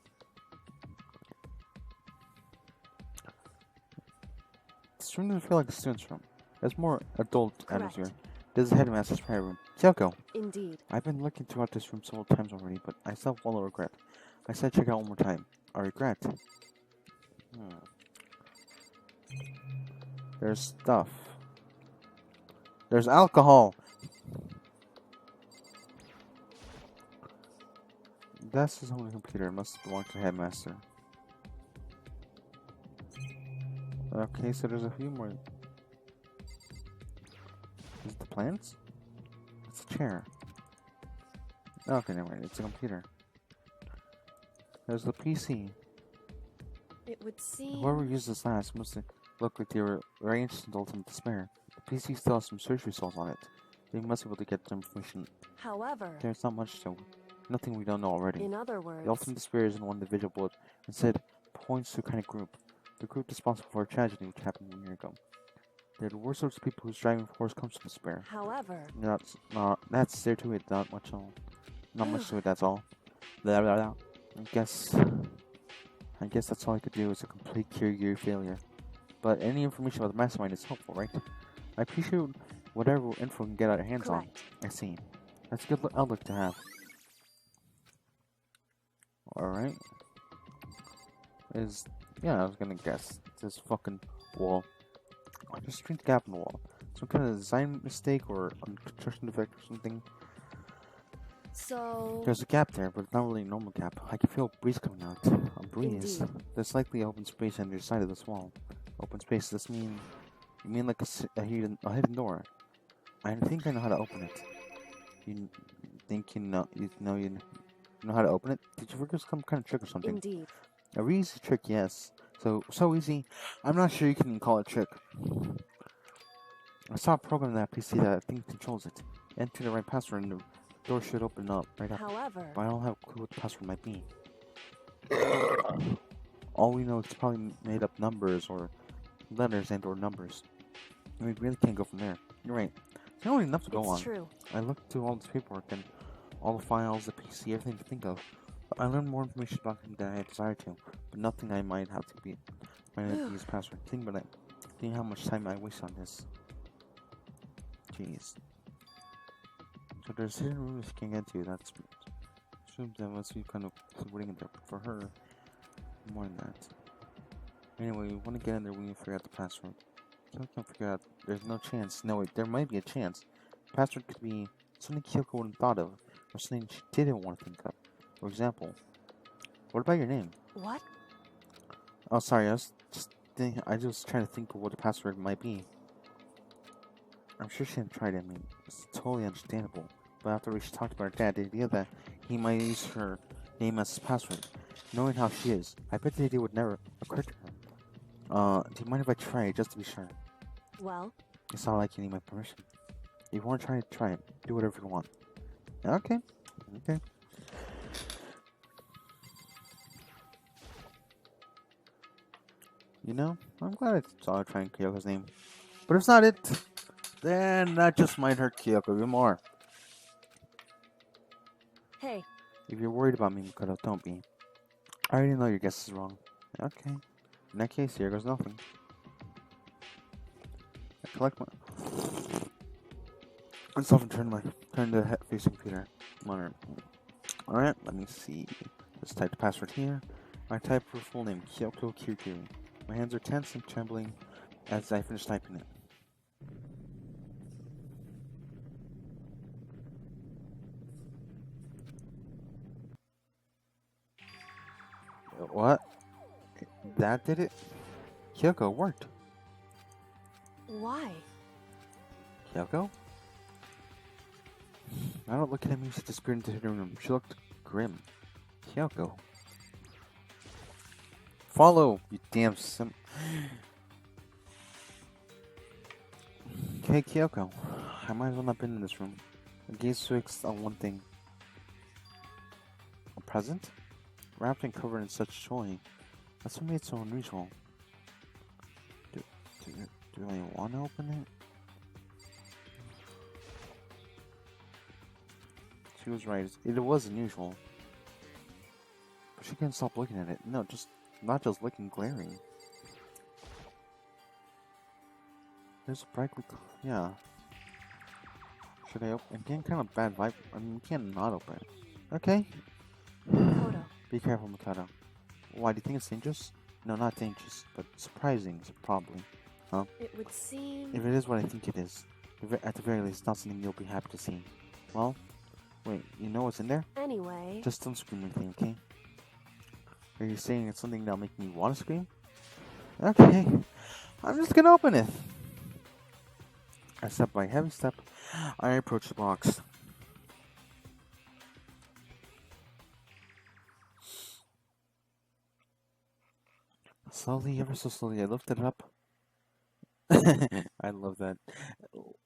This room doesn't feel like a student's room. There's more adult atmosphere. This is the headmaster's prayer room. Kyoko. Indeed. I've been looking throughout this room several times already, but I still have one regret. I said check out one more time. I regret. There's stuff. There's alcohol. That's his only computer. It must belong to the headmaster. Okay, so there's a few more. Is it the plants? It's a chair. Okay, never mind. It's a computer. There's the PC. It would seem. Whoever used this last must look like they were arranged in ultimate despair. The PC still has some search results on it. They must be able to get the information. However, There's not much, so nothing we don't know already. in other words, The ultimate despair isn't one individual, but instead points to a kind of group. The group responsible for a tragedy which happened 1 year ago. They're the worst sorts of people whose driving force comes from despair. however, That's there to it. Not much to it. That's all. Blah, blah, blah. I guess that's all I could do is a complete cure failure. But any information about the mastermind is helpful, right? I appreciate whatever info we can get our hands correct. on. I see. That's a good outlook to have. Alright. Yeah, I was gonna guess. This fucking wall. There's a strange gap in the wall. Some kind of design mistake or a construction defect or something. So There's a gap there, but it's not really a normal gap. I can feel a breeze coming out. A breeze. Indeed. There's likely open space on your side of this wall. Open space, does this mean... You mean like a hidden door? I think I know how to open it. You think you know how to open it? Did you forget some kind of trick or something? indeed, A really easy trick, yes. So easy, I'm not sure you can call it a trick. I saw a program in that PC that I think controls it. Enter the right password and the door should open up right up. however, But I don't have a clue what the password might be. All we know is it's probably made up numbers or letters and or numbers. And we really can't go from there. You're right. There's only enough to go It's on. true. I looked through all this paperwork and all the files, the PC, everything to think of. I learned more information about him than I desired to, but nothing I might have to be his password. Think about it. Think how much time I waste on this. Jeez. So there's hidden rooms you can get to. That's assumes that must be kind of waiting in there for her. More than that. Anyway, we want to get in there when you figure out the password. I can't figure out. There's no chance. No, wait, there might be a chance. Password could be something Kyoko wouldn't thought of, or something she didn't want to think of. For example, what about your name? What? Oh, sorry, I was just trying to think of what the password might be. I'm sure she hadn't tried it. I mean, it's totally understandable. But after we talked about her dad, the idea that he might use her name as his password, knowing how she is, I bet the idea would never occur to her. Do you mind if I try it just to be sure? Well, It's not like you need my permission. If you want to try it. Do whatever you want. Okay. Okay. You know, I'm glad I saw her trying Kyoko's name. But if it's not it, then that just might hurt Kyoko even more. hey, If you're worried about me, Makoto, don't be. I already know your guess is wrong. Okay. In that case, here goes nothing. I collect my... I often turn the head-facing computer monitor. Alright, let me see. Let's type the password here. I type her full name, Kyoko Kirikiri. My hands are tense and trembling as I finish typing it. What? That did it? Kyoko, it worked. why? Kyoko? I don't look at him. She disappeared into her room. She looked grim. Kyoko. Follow, you damn sim. Okay, Kyoko. I might as well not been in this room. I gazed fixed on one thing. A present? Wrapped and covered in such joy. That's what made it so unusual. Do I want to open it? She was right. It was unusual. But she couldn't stop looking at it. No, not just looking, glaring. There's a brightly... Yeah. Should I open... I'm getting kind of bad vibe. I mean, we can't not open it. Okay. Makoto. Be careful, Makoto. Why, do you think it's dangerous? No, not dangerous, but surprising, probably. Huh? It would seem... If it is what I think it is, at the very least, not something you'll be happy to see. Well, wait, you know what's in there? Anyway... Just don't scream anything, okay? Are you saying it's something that'll make me want to scream? Okay, I'm just gonna open it. Step by heavy step, I approach the box. Slowly, ever so slowly, I lifted it up. I love that.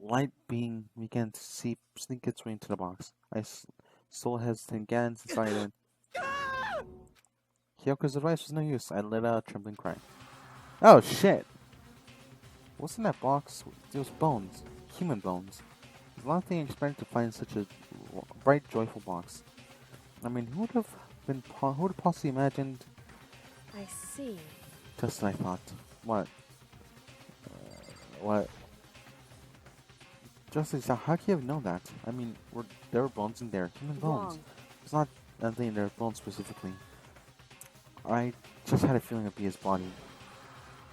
Light being began to sneak its way into the box. I stole hesitant glance inside it. Kyoko's advice was no use. I let out a trembling cry. Oh shit! What's in that box? It was bones. Human bones. There's a lot of things expected to find such a bright, joyful box. I mean, who would have possibly imagined? I see. Just as I thought. What? What? Just exactly. How can you have known that? I mean, there were bones in there. Human bones. Wrong. It's not anything there. Bones specifically. I just had a feeling it'd be his body.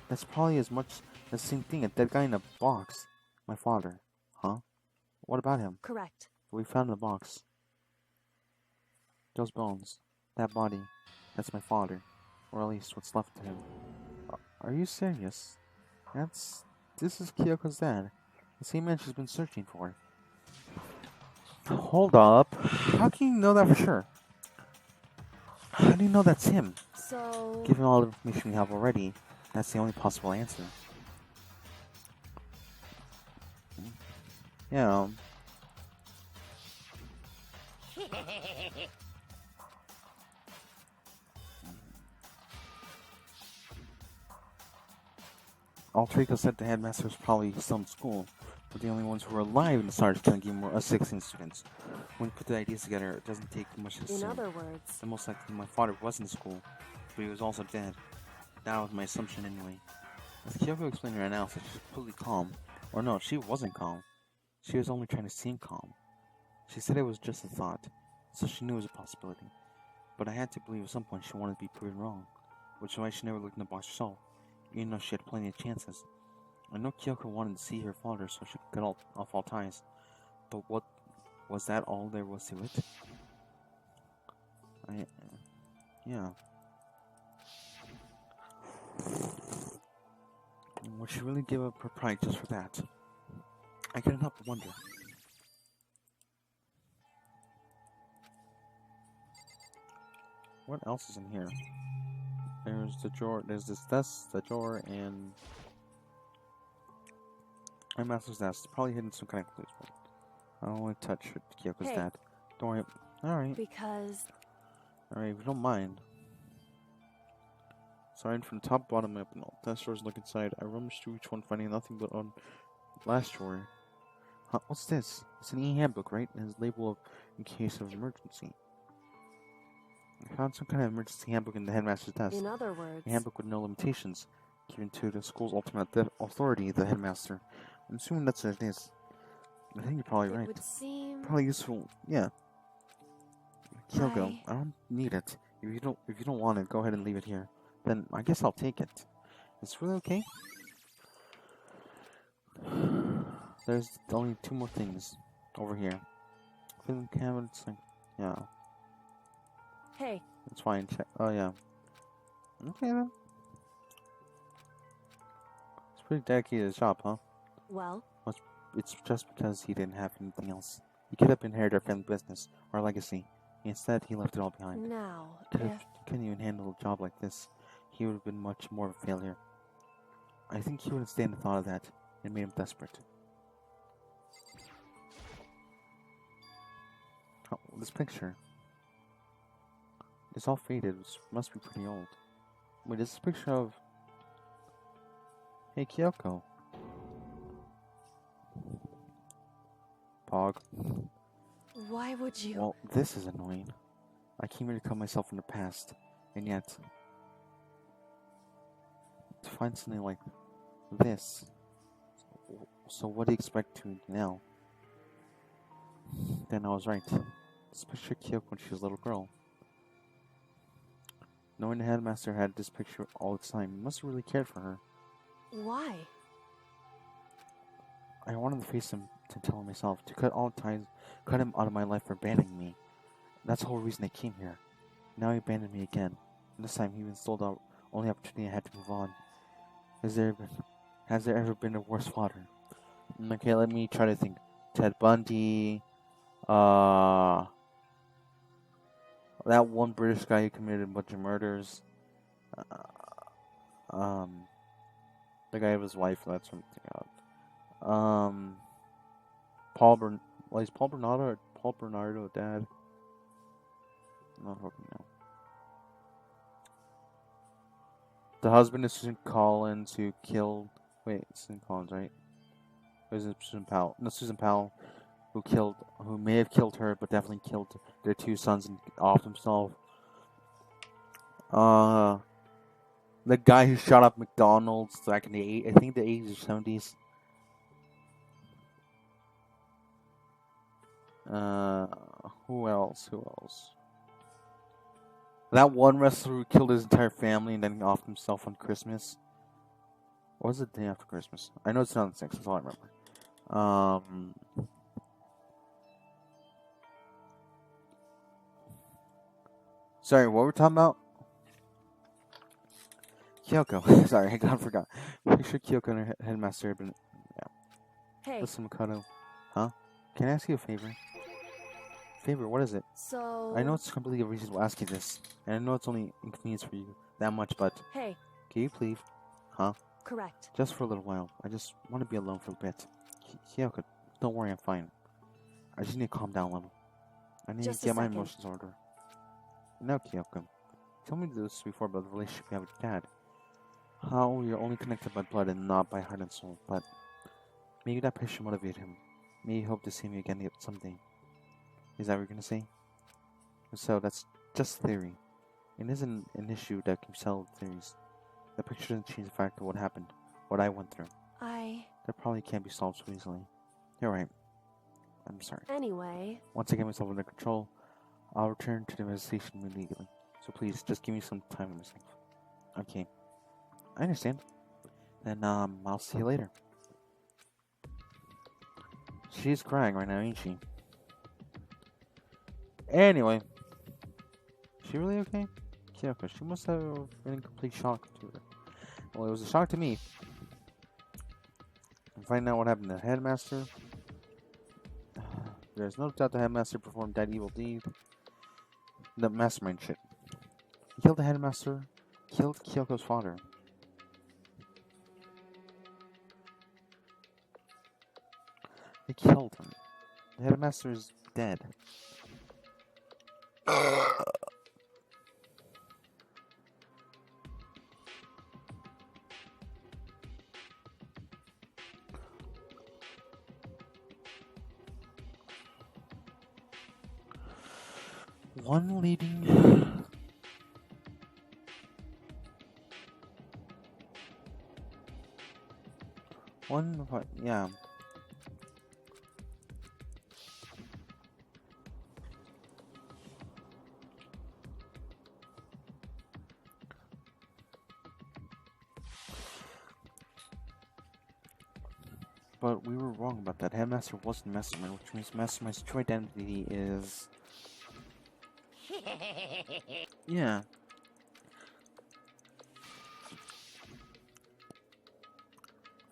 That's probably as much the same thing. A dead guy in a box. My father. Huh? What about him? Correct. We found in the box. Those bones. That body. That's my father. Or at least what's left of him. Are you serious? This is Kyoko's dad. The same man she's been searching for. Hold up. How can you know that for sure? How do you know that's him? So... Given all the information we have already, that's the only possible answer. Yeah. Altrico said the headmaster was probably still in school. were the only ones who were alive in the start of killing game were us 16 students. When we put the ideas together, it doesn't take much to In assume. other words, The most likely my father was in school, but he was also dead. That was my assumption anyway. As Kyoko explained right now, she's completely calm. Or no, she wasn't calm. She was only trying to seem calm. She said it was just a thought, so she knew it was a possibility. But I had to believe at some point she wanted to be proven wrong, which is why she never looked in the box herself, even though she had plenty of chances. I know Kyoko wanted to see her father so she could cut off all ties, but what was that all there was to it? Yeah. Would she really give up her pride just for that? I couldn't help but wonder. What else is in here? There's the drawer, there's this desk, the drawer, and my master's desk. Probably hidden some kind of clues, but I don't want to touch Kyoko's Hey. dad. Don't worry. Alright. because Alright, if you don't mind. Starting from the top, bottom, up, and all. Test drawers look inside. I rummaged through each one, finding nothing but on last drawer. Huh, what's this? It's an e-handbook, right? It has a label of in case of emergency. I found some kind of emergency handbook in the headmaster's desk. in other words, A handbook with no limitations, given to the school's ultimate authority, the headmaster. I'm assuming that's what it is. I think you're probably it right. would seem Probably useful, yeah. Kyoko, I- I don't need it. If you don't want it, go ahead and leave it here. Then I guess I'll take it. It's really okay. There's only two more things over here. Film cabinets, like, yeah, Hey, it's fine. Check. Oh yeah. Okay then. It's pretty dedicated to his job, huh? well, It's just because he didn't have anything else. He could have inherited our family business, our legacy. Instead, he left it all behind. now, He if couldn't even handle a job like this. He would have been much more of a failure. I think he wouldn't stand the thought of that. It made him desperate. Oh, this picture. It's all faded. It must be pretty old. Wait, this is a picture of... Hey, Kyoko. Pog. why would you? Well, this is annoying. I came here to cut myself in the past, and yet... to find something like this. So what do you expect to now? Then I was right. This picture of Kyoko when she was a little girl. Knowing the headmaster had this picture all the time, he must have really cared for her. Why? I wanted to face him to tell him myself, to cut all ties, cut him out of my life for abandoning me. That's the whole reason I came here. Now he abandoned me again. And this time he even stole the only opportunity I had to move on. Has there ever been a worse father? Okay, let me try to think. Ted Bundy, that one British guy who committed a bunch of murders, the guy with his wife, that's what I'm thinking of. Is Paul Bernardo or Paul Bernardo dad? I'm not fucking know. The husband is Susan Collins who killed... Wait, Susan Collins, right? Or is it Susan Powell? No, Susan Powell, who may have killed her, but definitely killed their two sons and offed himself. The guy who shot up McDonald's back in the 80s or 70s. Who else? That one wrestler who killed his entire family and then offed himself on Christmas. Or was it the day after Christmas? I know it's not the 6th, that's all I remember. Sorry, what were we talking about? Kyoko. Sorry, I forgot. Pretty sure Kyoko and her headmaster have been... Yeah. Hey, Listen, Makoto. Huh? Can I ask you a favor? Favor, what is it? so I know it's completely reasonable to ask you this, and I know it's only inconvenience for you that much, but Hey, can you please? Huh? correct. Just for a little while. I just want to be alone for a bit. Kyoko, don't worry, I'm fine. I just need to calm down a little. I need Just to a get my second. emotions in order. Now, Kyoko, tell me this before about the relationship you have with your dad. How you're only connected by blood and not by heart and soul, but Maybe that picture motivated him. Maybe he hoped to see me again someday. Is that what you're gonna say? So that's just theory. It isn't an issue that can sell theories. The picture doesn't change the fact of what happened, what I went through. That probably can't be solved so easily. You're right. I'm sorry. Anyway, Once I get myself under control, I'll return to the investigation immediately. So please, just give me some time on myself. Okay. I understand. Then, I'll see you later. She's crying right now, ain't she? Anyway. She really okay? Kyoko, she must have been in complete shock to her. Well, it was a shock to me. And finding out what happened to the headmaster. There's no doubt the headmaster performed that evil deed. The mastermind shit. He killed the headmaster, killed Kyoko's father. They killed him. The headmaster is dead. One leading... yeah. But we were wrong about that. Headmaster wasn't Mastermind, which means Mastermind's true identity is... yeah.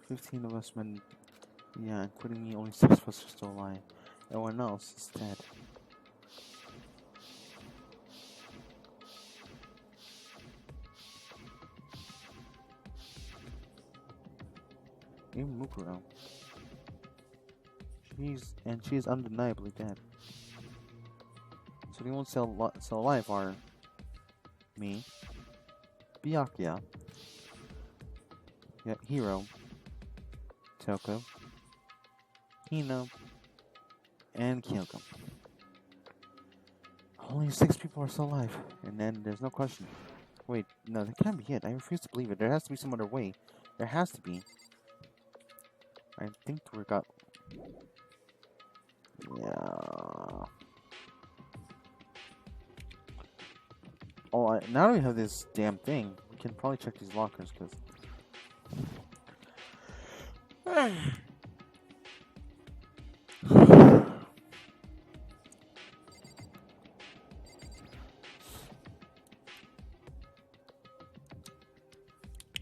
"15 of us men, yeah, including me, only 6 of us are still alive. Everyone else is dead." Even Mukuro. She's undeniably dead. So the only still alive are me, Byakuya, Hiro, Toko, Hino, and Kyoko. Only 6 people are still alive, and then there's no question. Wait, no, that can't be it. I refuse to believe it. There has to be some other way. There has to be. I think we got... yeah... oh, now that we have this damn thing, we can probably check these lockers, because... I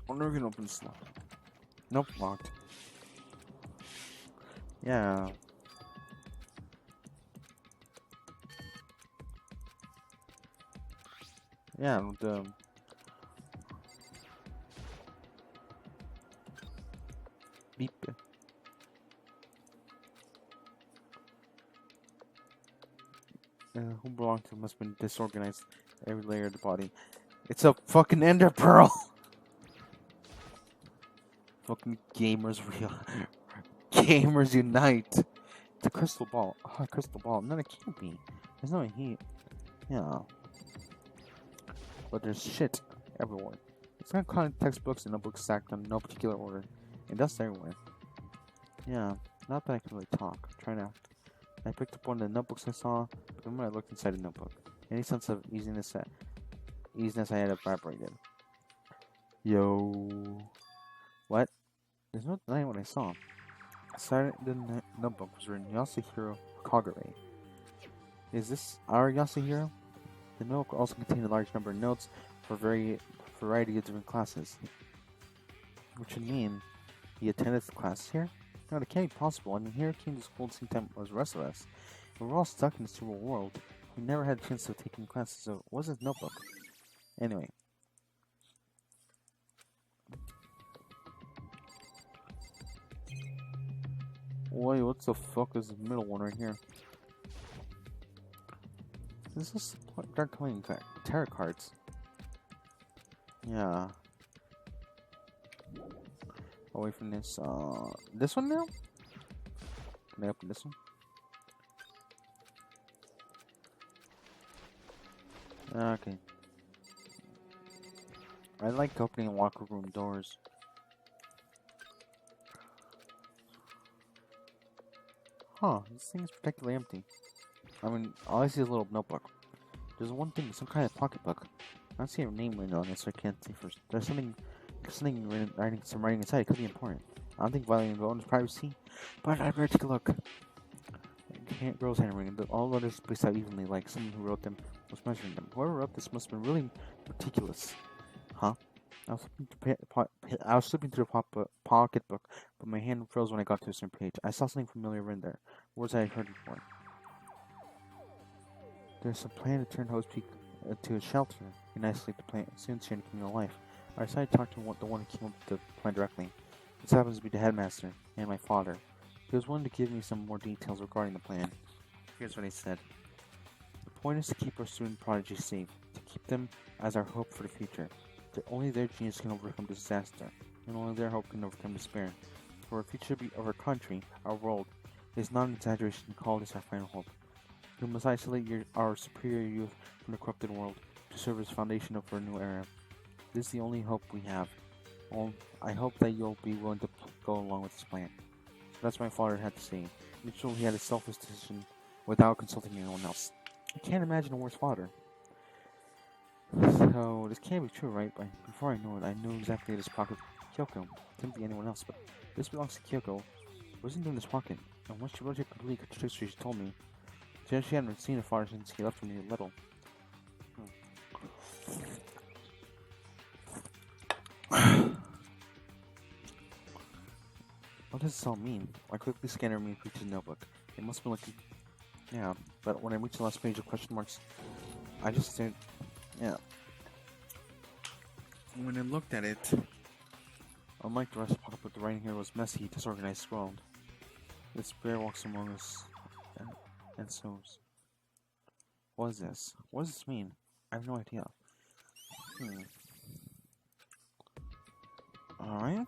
wonder if we can open this lock. Nope, locked. Yeah. Yeah, the... beep. Who belonged to must have been disorganized every layer of the body. It's a fucking ender pearl! Fucking gamers gamers unite! It's a crystal ball. Oh, a crystal ball. No, it can't be. There's no heat. Yeah. But there's shit everywhere. It's not common textbooks and notebooks stacked in no particular order. And dust everywhere. Yeah, not that I can really talk. I'm trying to act. I picked up one of the notebooks I saw, but then when I looked inside the notebook, any sense of easiness I had evaporated. Yo. What? There's no denying what I saw. Inside the notebook was written Yasuhiro Kagure. Is this our Yasuhiro? The notebook also contained a large number of notes for a variety of different classes. Which would mean he attended the class here? No, that can't be possible. I mean, here came to school at the same time as the rest of us. And we're all stuck in this real world. We never had a chance of taking classes, so what was his notebook? Anyway. Wait, what the fuck is the middle one right here? This is Dark Cunning tarot cards. Yeah. Away from this one now? Can I open this one? Okay. I like opening locker room doors. Huh, this thing is practically empty. I mean, all I see is a little notebook. There's one thing, some kind of pocketbook. I don't see a name written on it, so I can't see first. There's something writing inside. It could be important. I don't think violating the owner's privacy, but I better take a look. Girl's handwriting. All letters spaced out evenly, like someone who wrote them was measuring them. Whoever wrote this must have been really meticulous. Huh? I was flipping through the pocketbook, but my hand froze when I got to a certain page. I saw something familiar written there. Words I had heard before. There's a plan to turn Host Peak to a shelter and isolate the plant soon sharing communal life. I decided to talk to the one who came up with the plan directly. This happens to be the headmaster and my father. He was willing to give me some more details regarding the plan. Here's what he said. The point is to keep our student prodigies safe, to keep them as our hope for the future. That only their genius can overcome disaster, and only their hope can overcome despair. For the future of our country, our world, it is not an exaggeration to call this our final hope. We must isolate our superior youth from the corrupted world to serve as foundation for a new era. This is the only hope we have. I hope that you'll be willing to go along with this plan. So that's what my father had to say. Mitchell, he had a selfless decision without consulting anyone else. I can't imagine a worse father. So, this can't be true, right? But before I know it, I knew exactly this pocket Kyoko. It couldn't be anyone else, but this belongs to Kyoko. What was he doing in this pocket? And once she wrote it completely contradictory, she told me. She hadn't seen a father since he left when he was little. What does this all mean? I quickly scanned her Preach's notebook. It must have been like... Yeah, but when I reached the last page of question marks, I just said... Yeah. When I looked at it, unlike the rest of the pocketbook, the writing here was messy, disorganized, scrawled. This bear walks among us and sows. What is this? What does this mean? I have no idea. Alright.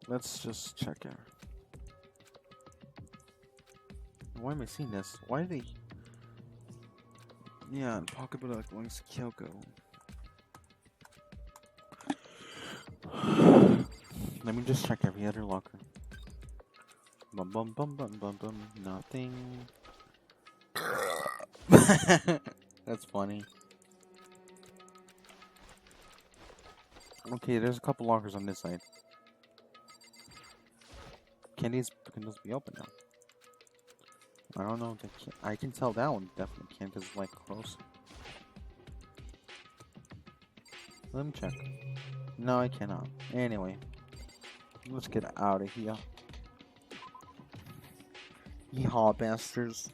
Let's just check it. Why am I seeing this? Why did they... Yeah, pocketbook like belongs to Kyoko. Let me just check every other locker. Bum bum bum bum bum bum. Nothing. That's funny. Okay, there's a couple lockers on this side. Can those be open now? I don't know. I can tell that one definitely can because it's like close. Let me check. No, I cannot. Anyway, let's get out of here. Yeehaw, bastards.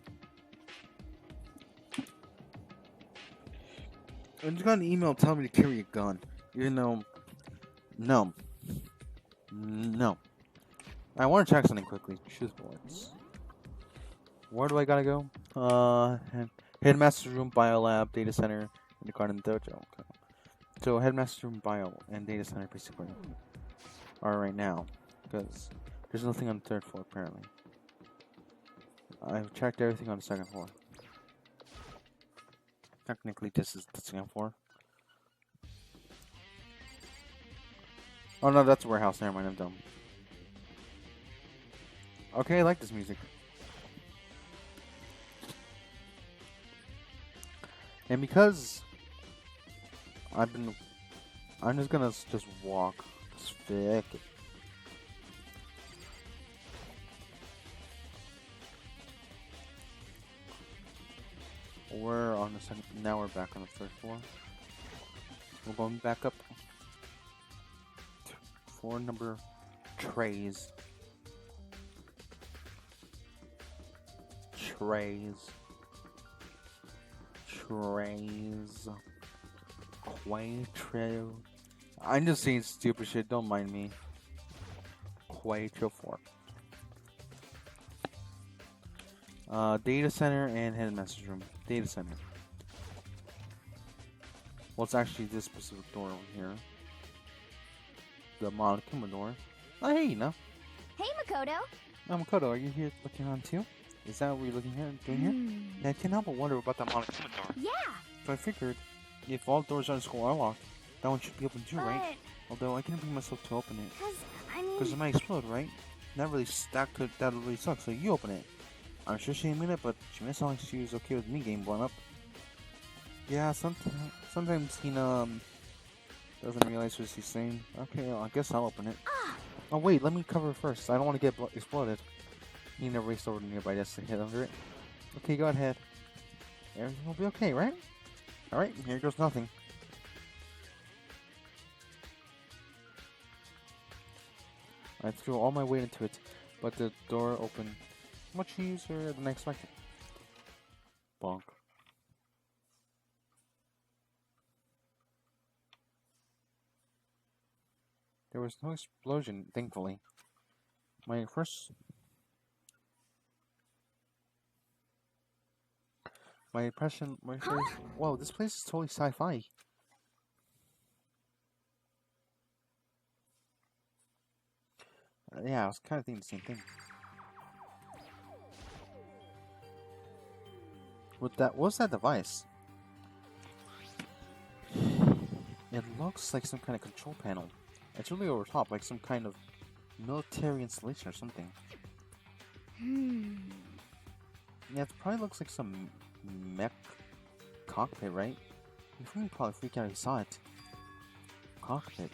I just got an email telling me to carry a gun. Even though... No. No. I want to check something quickly. Shoot bullets. Where do I gotta go? Headmaster's room, biolab, data center, and the garden dojo. Okay. So headmaster's room, bio, and data center basically are right now. Because there's nothing on the third floor apparently. I've checked everything on the second floor. Technically this is the second floor. Oh no, that's a warehouse. Never mind, I'm dumb. Okay, I like this music. And because I'm just gonna walk. Stick. We're on the second. Now we're back on the third floor. We're going back up. 4 number trays. Quattro. I'm just saying stupid shit, don't mind me. Quattro 4. Data center and headmaster's room. Data center. Well, it's actually this specific door over here. The Monokuma door. Oh, hey, you know. Hey, Makoto. Makoto, are you here looking on too? Is that what you're looking here, doing here? Yeah, I can't help but wonder about that Monokuma door. Yeah, So I figured, if all doors on the school are locked, that one should be open too, right? Although I can't bring myself to open it. Because it might explode, right? That really sucks, so you open it. I'm sure she didn't mean it, but she made it sound like she was okay with me getting blown up. Yeah, sometimes Hina doesn't realize what she's saying. Okay, well, I guess I'll open it. Oh wait, let me cover it first. I don't want to get exploded. Hina raced over to the nearby desk to hit under it. Okay, go ahead. Everything will be okay, right? Alright, here goes nothing. I threw all my weight into it, but the door opened much easier than I expected. Bonk. There was no explosion, thankfully. My first... Whoa, this place is totally sci-fi. Yeah, I was kind of thinking the same thing. What's that device? It looks like some kind of control panel. It's really over top, like some kind of military installation or something. Yeah, it probably looks like some mech cockpit, right? You'd probably freak out if you saw it. Cockpit.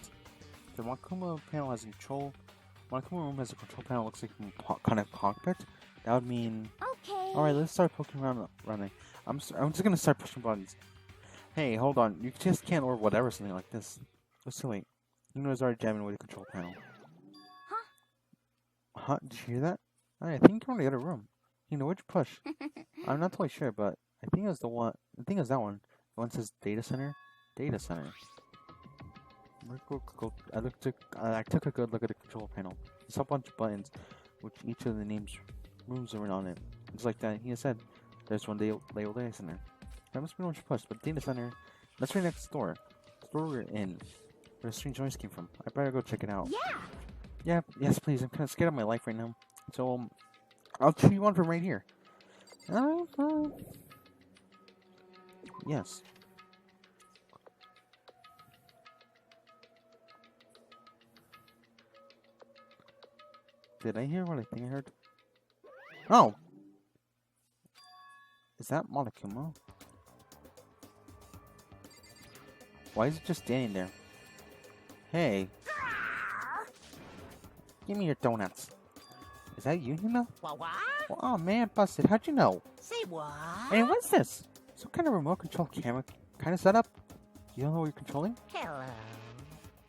The Monokuma panel has a control. Monokuma room has a control panel. Looks like a kind of cockpit. That would mean. okay. All right, let's start poking around. I'm just gonna start pushing buttons. Hey, hold on. You just can't or whatever something like this. Let's see. Wait. You know, it's already jamming with the control panel. Huh? Did you hear that? Alright, I think you're in the other room. You know, what'd you push? I'm not totally sure, but I think it's the one. I think it's that one. The one that says data center. Data center. I took a good look at the control panel. It's a bunch of buttons, which each of the rooms are on it. Just like that, he said, there's one labeled data center. That must be one you pushed, but data center. That's right next door. The door we're in. Where the strange noise came from. I better go check it out. Yeah. Yes, please. I'm kind of scared of my life right now. So, I'll chew you one from right here. Yes. Did I hear what I think I heard? Oh! Is that Monokuma? Why is it just standing there? Hey. Give me your donuts. Is that you know? What? Well, oh man, busted. How'd you know? Say what? Hey, what's this? Some kind of remote control camera kind of setup? You don't know what you're controlling? Hello.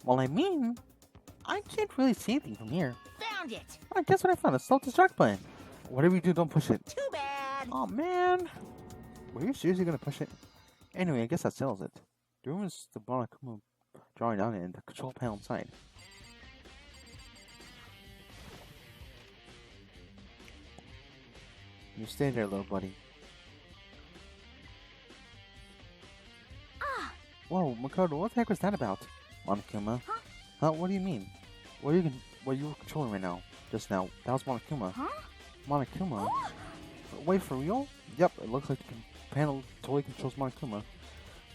Well, I mean, I can't really see anything from here. Found it. Oh, guess what I found? A self-destruct button. Whatever you do, don't push it. Too bad. Oh man. Were you seriously gonna push it? Anyway, I guess that settles it. The room is the Monokuma drawing on it and the control panel inside. You stay there, little buddy. Whoa, Makoto, what the heck was that about? Monokuma? Huh? What do you mean? What are you controlling right now? Just now. That was Monokuma. Monokuma? Wait, for real? Yep, it looks like the panel totally controls Monokuma.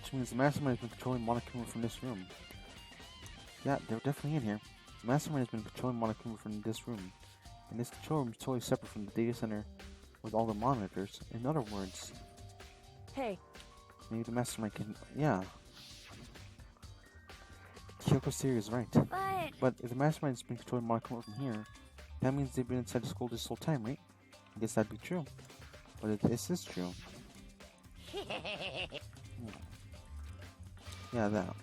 Which means the mastermind has been controlling Monokuma from this room. Yeah, they're definitely in here. The mastermind has been controlling Monokuma from this room. And this control room is totally separate from the data center with all the monitors. In other words... Hey. Maybe the mastermind can... Yeah. Kyoko's theory is right. But if the mastermind has been controlling Monokuma from here, that means they've been inside the school this whole time, right? I guess that'd be true. But if this is true... Yeah, that.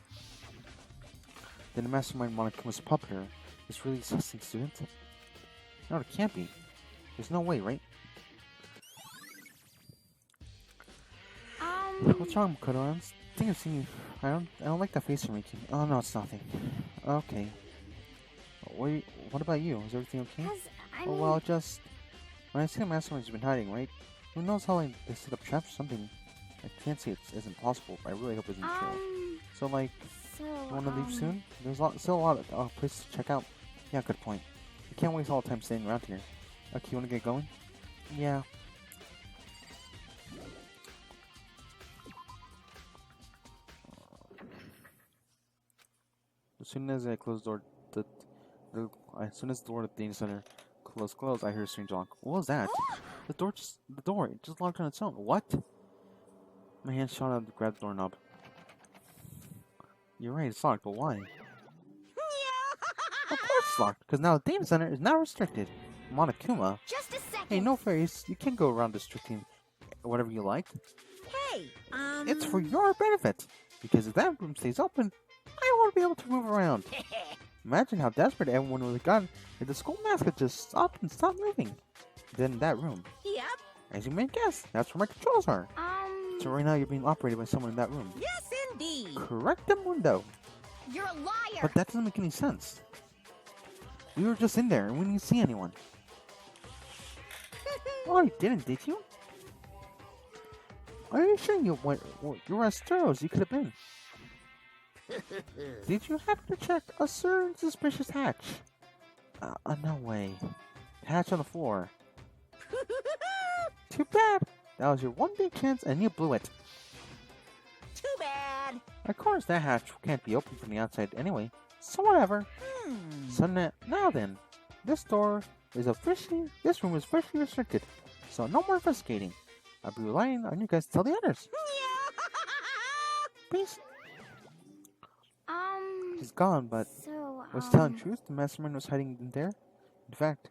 Then the mastermind Monokuma's puppeteer is really a 16th student? No, it can't be. There's no way, right? What's wrong, Makoto? I think I've seen you. I don't like that face you're making. Oh no, it's nothing. Okay. What about you? Is everything okay? Oh well, just when I say the mastermind's been hiding, right? Who knows how they set up traps or something? I can't say it isn't possible, but I really hope it isn't true. So like, you want to leave soon? There's still a lot of places to check out. Yeah, good point. We can't waste all the time staying around here. Okay, you wanna get going? Yeah. As soon as I close the door, as soon as the door to the data center close, I hear a strange lock. What was that? The door, it just locked on its own. What? My hand shot out to grab the doorknob. You're right, it's locked, but why? Of course it's locked, because now the data center is now restricted. Monokuma? Just a second. Hey, no fairies, you can't go around restricting whatever you like. Hey, It's for your benefit, because if that room stays open, I won't be able to move around. Imagine how desperate everyone would have gotten if the school mascot just stopped moving. Then in that room, Yep. as you may guess, that's where my controls are. So right now you're being operated by someone in that room. Yes, indeed. Correctamundo. You're a liar. But that doesn't make any sense. We were just in there and we didn't see anyone. Oh, you did you? Are you sure you were as thorough as you could have been? Did you happen to check a certain suspicious hatch? No way. Hatch on the floor. Too bad. That was your one big chance and you blew it. Too bad. Of course, that hatch can't be opened from the outside anyway. So whatever. So now then, this room is officially restricted. So no more investigating. I'll be relying on you guys to tell the others. Peace. He's gone, but So, was telling the truth? The mastermind was hiding in there? In fact,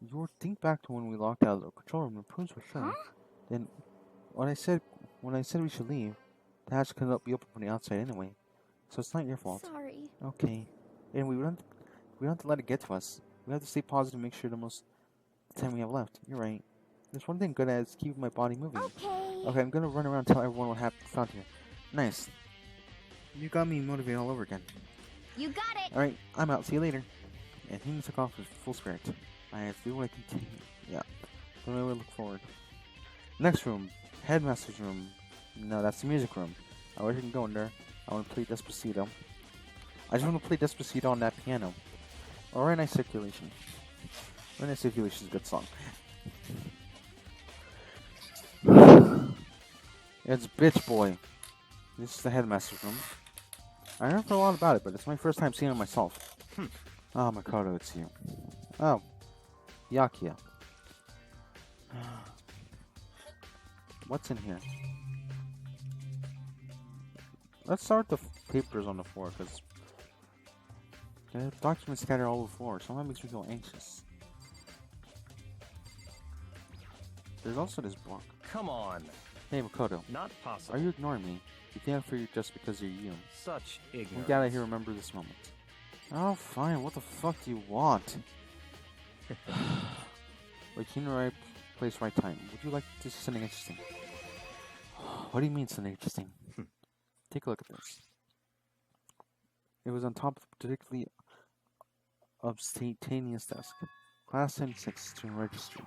you think back to when we locked out of the control room and proves for sure. Huh? Then, when I said we should leave, the hatch couldn't be open from the outside anyway. So it's not your fault. sorry. Okay. And we don't have to let it get to us. We have to stay positive and make sure the most time we have left. You're right. There's one thing good at is keeping my body moving. Okay, I'm gonna run around and tell everyone what happened found here. Nice. You got me motivated all over again. You got it. Alright, I'm out. See you later. And he took off with full spirit. I have to do what I continue. Yeah. Don't really look forward. Next room. Headmaster's room. No, that's the music room. I wish I could go in there. I want to play Despacito. I just want to play Despacito on that piano. Or Nice Circulation. Nice Circulation is a good song. It's Bitch Boy. This is the headmaster's room. I heard a lot about it, but it's my first time seeing it myself. Oh, Makoto, it's you. Oh. Yakia. What's in here? Let's start with the papers on the floor, because the documents scattered all over the floor. So that makes me feel anxious. There's also this block. Come on. Hey, Makoto. Not possible. Are you ignoring me? You think I figured just because you're you? Such ignorance. We gotta here remember this moment. Oh, fine. What the fuck do you want? Like, in the right place, right time. Would you like to see something interesting? What do you mean something interesting? Take a look at this. It was on top of a particularly obstinate desk. Class 76 student registry.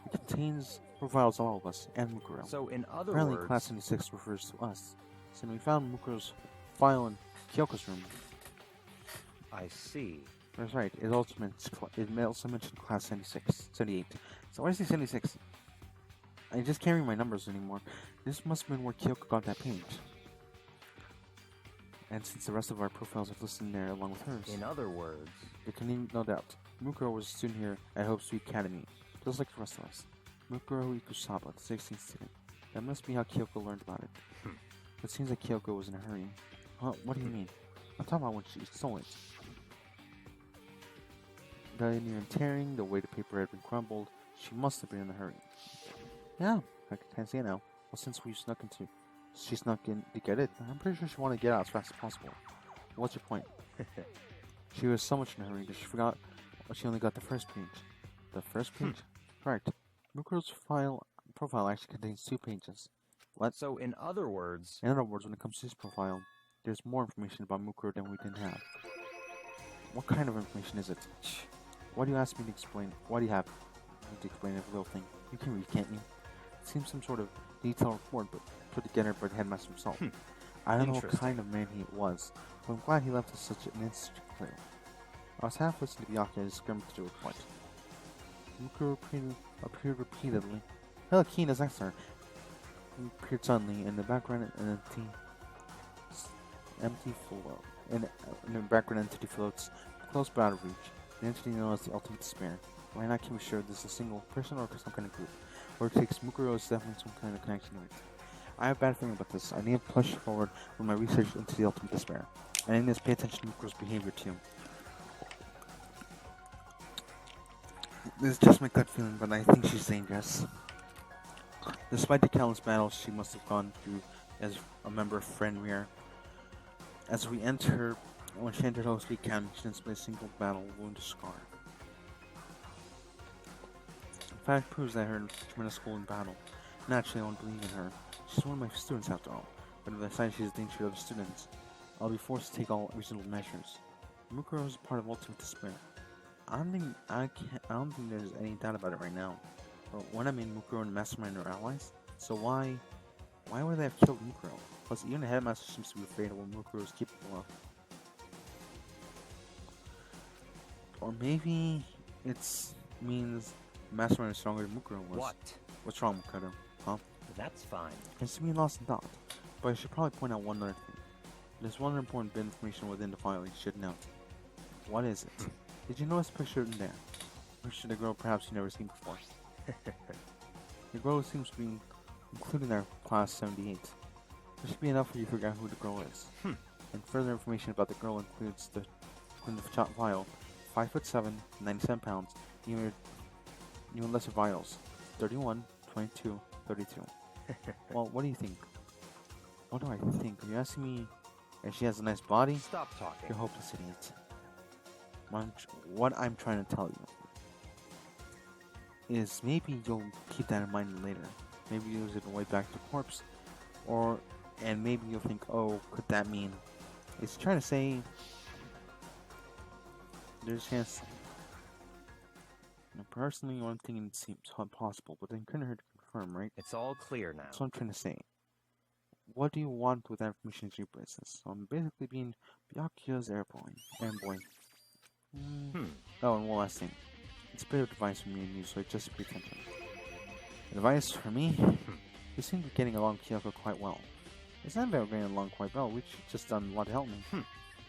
It contains profiles of all of us and Mukuro. So, in other Apparently, words... Class 76 refers to us. So we found Mukuro's file in Kyoko's room. I see. That's right. It also mentioned Class 78. So why is he 76? I just can't read my numbers anymore. This must have been where Kyoko got that page. And since the rest of our profiles are listed in there along with hers. In other words... There can be no doubt. Mukuro was a student here at Hope Street Academy. Just like the rest of us. Mukuro Ikusaba, the 16th student. That must be how Kyoko learned about it. It seems like Kyoko was in a hurry. Huh? What do you mean? I'm talking about when she stole it. The near tearing, the way the paper had been crumbled, she must have been in a hurry. Yeah, I can see it now. Well, since she snuck in to get it, I'm pretty sure she wanted to get out as fast as possible. What's your point? She was so much in a hurry that she forgot she only got the first page. The first page? Correct. Mukuro's profile actually contains 2 pages. What? So, in other words... In other words, when it comes to his profile, there's more information about Mukuro than we didn't have. What kind of information is it? Why do you ask me to explain? Why do you have me to explain every little thing? You can read, can't you? It seems some sort of detailed report, but put together by the headmaster himself. I don't know what kind of man he was, but I'm glad he left us such an instant clear. I was half listening to Byakuya's skirmish to a point. Mukuro appeared repeatedly. Hello, Keen as Exar. He appeared suddenly in the background, an empty float. In the background, entity floats close but out of reach. The entity known as the ultimate despair. Why not can be sure this is a single person or some kind of group? Or it takes Mukuro is definitely some kind of connection to it. I have a bad feeling about this. I need to push forward with my research into the ultimate despair. I need to pay attention to Mukuro's behavior too. This is just my gut feeling, but I think she's dangerous. Despite the countless battles she must have gone through as a member of Fenrir, as we enter, when she entered Host Camp, she didn't display a single battle wound or scar. In fact, proves that her tremendous skill in battle. Naturally, I won't believe in her. She's one of my students after all. But if I decide she's a danger to other students, I'll be forced to take all reasonable measures. Mukuro is part of Ultimate Despair. I don't think there's any doubt about it right now. But when I mean Mukuro and Mastermind are allies, so why would they have killed Mukuro? Plus, even the headmaster seems to be afraid of what Mukuro is capable of. Or maybe it means Mastermind is stronger than Mukuro was. What? What's wrong, Makoto? Huh? That's fine. It seems to be lost in thought. But I should probably point out one other thing. There's one important bit of information within the file you should note. What is it? Did you notice a picture in there? A picture of the girl perhaps you've never seen before. The girl seems to be included in our class 78. This should be enough for you to figure out who the girl is. And further information about the girl includes the top file, 5'7", 97 pounds, even lesser vitals, 31, 22, 32. Well, what do you think? What do I think? Are you asking me if she has a nice body? Stop talking. You're hopeless idiot. What I'm trying to tell you is maybe you'll keep that in mind later. Maybe you'll use it on the way back to corpse, and maybe you'll think, oh, could that mean? It's trying to say there's a chance. Personally, one thing it seems impossible, but then couldn't hurt to confirm, right? It's all clear now. That's what I'm trying to say. What do you want with that information to your business? So I'm basically being Byakuya's errand boy. Oh, and one last thing. It's a bit of advice from me and you, so just pay attention. Advice for me? You seem to be getting along with Kyoko quite well. It's not about getting along quite well, which just done a lot to help me.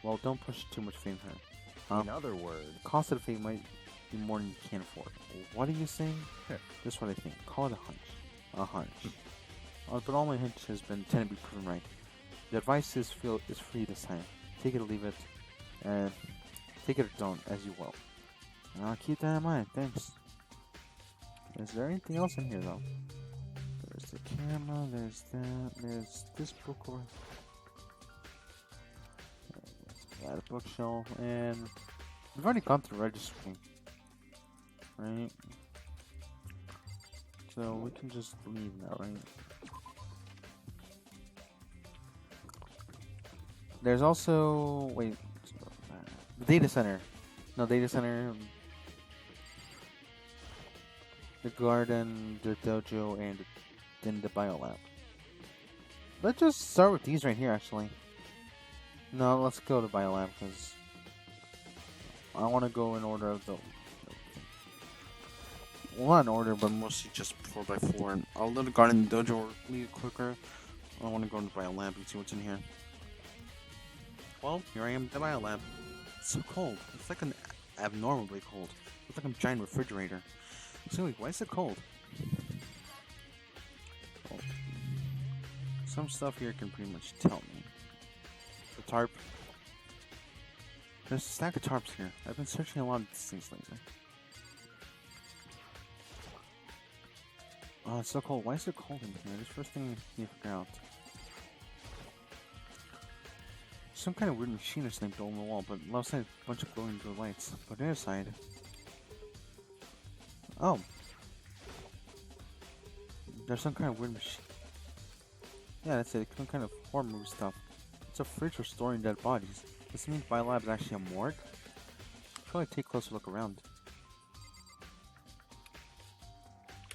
Well, don't push too much faith in her. In other words, the cost of the faith might be more than you can afford. What are you saying? This is what I think. Call it a hunch. A hunch. But all my hunch has been tended to be proven right. The advice is free this time. Take it or leave it, and take it or don't, as you will. And I'll keep that in mind. Thanks. Is there anything else in here, though? There's the camera, there's that, there's this book over that bookshelf, and we've already gone through registry. Right? So we can just leave now, right? There's also... wait. The data center. No, data center. The garden, the dojo, and then the biolab. Let's just start with these right here, actually. No, let's go to biolab, because I want to go in order of the... well, not in order, but mostly just 4x4. And I'll let the garden and the dojo leave quicker. I want to go into biolab and see what's in here. Well, here I am at the biolab. It's so cold. It's like an abnormally cold. It's like a giant refrigerator. Seriously, why is it cold? Well, some stuff here can pretty much tell me. The tarp. There's a stack of tarps here. I've been searching a lot of these things lately. Oh, it's so cold. Why is it cold in here? This first thing you figure out. Some kind of weird machine or something built on the wall, but left side a bunch of glowing blue lights. But the other side. Oh. There's some kind of weird machine. Yeah, that's it. Some kind of horror movie stuff. It's a fridge for storing dead bodies. This means biolab is actually a morgue? I should take a closer look around.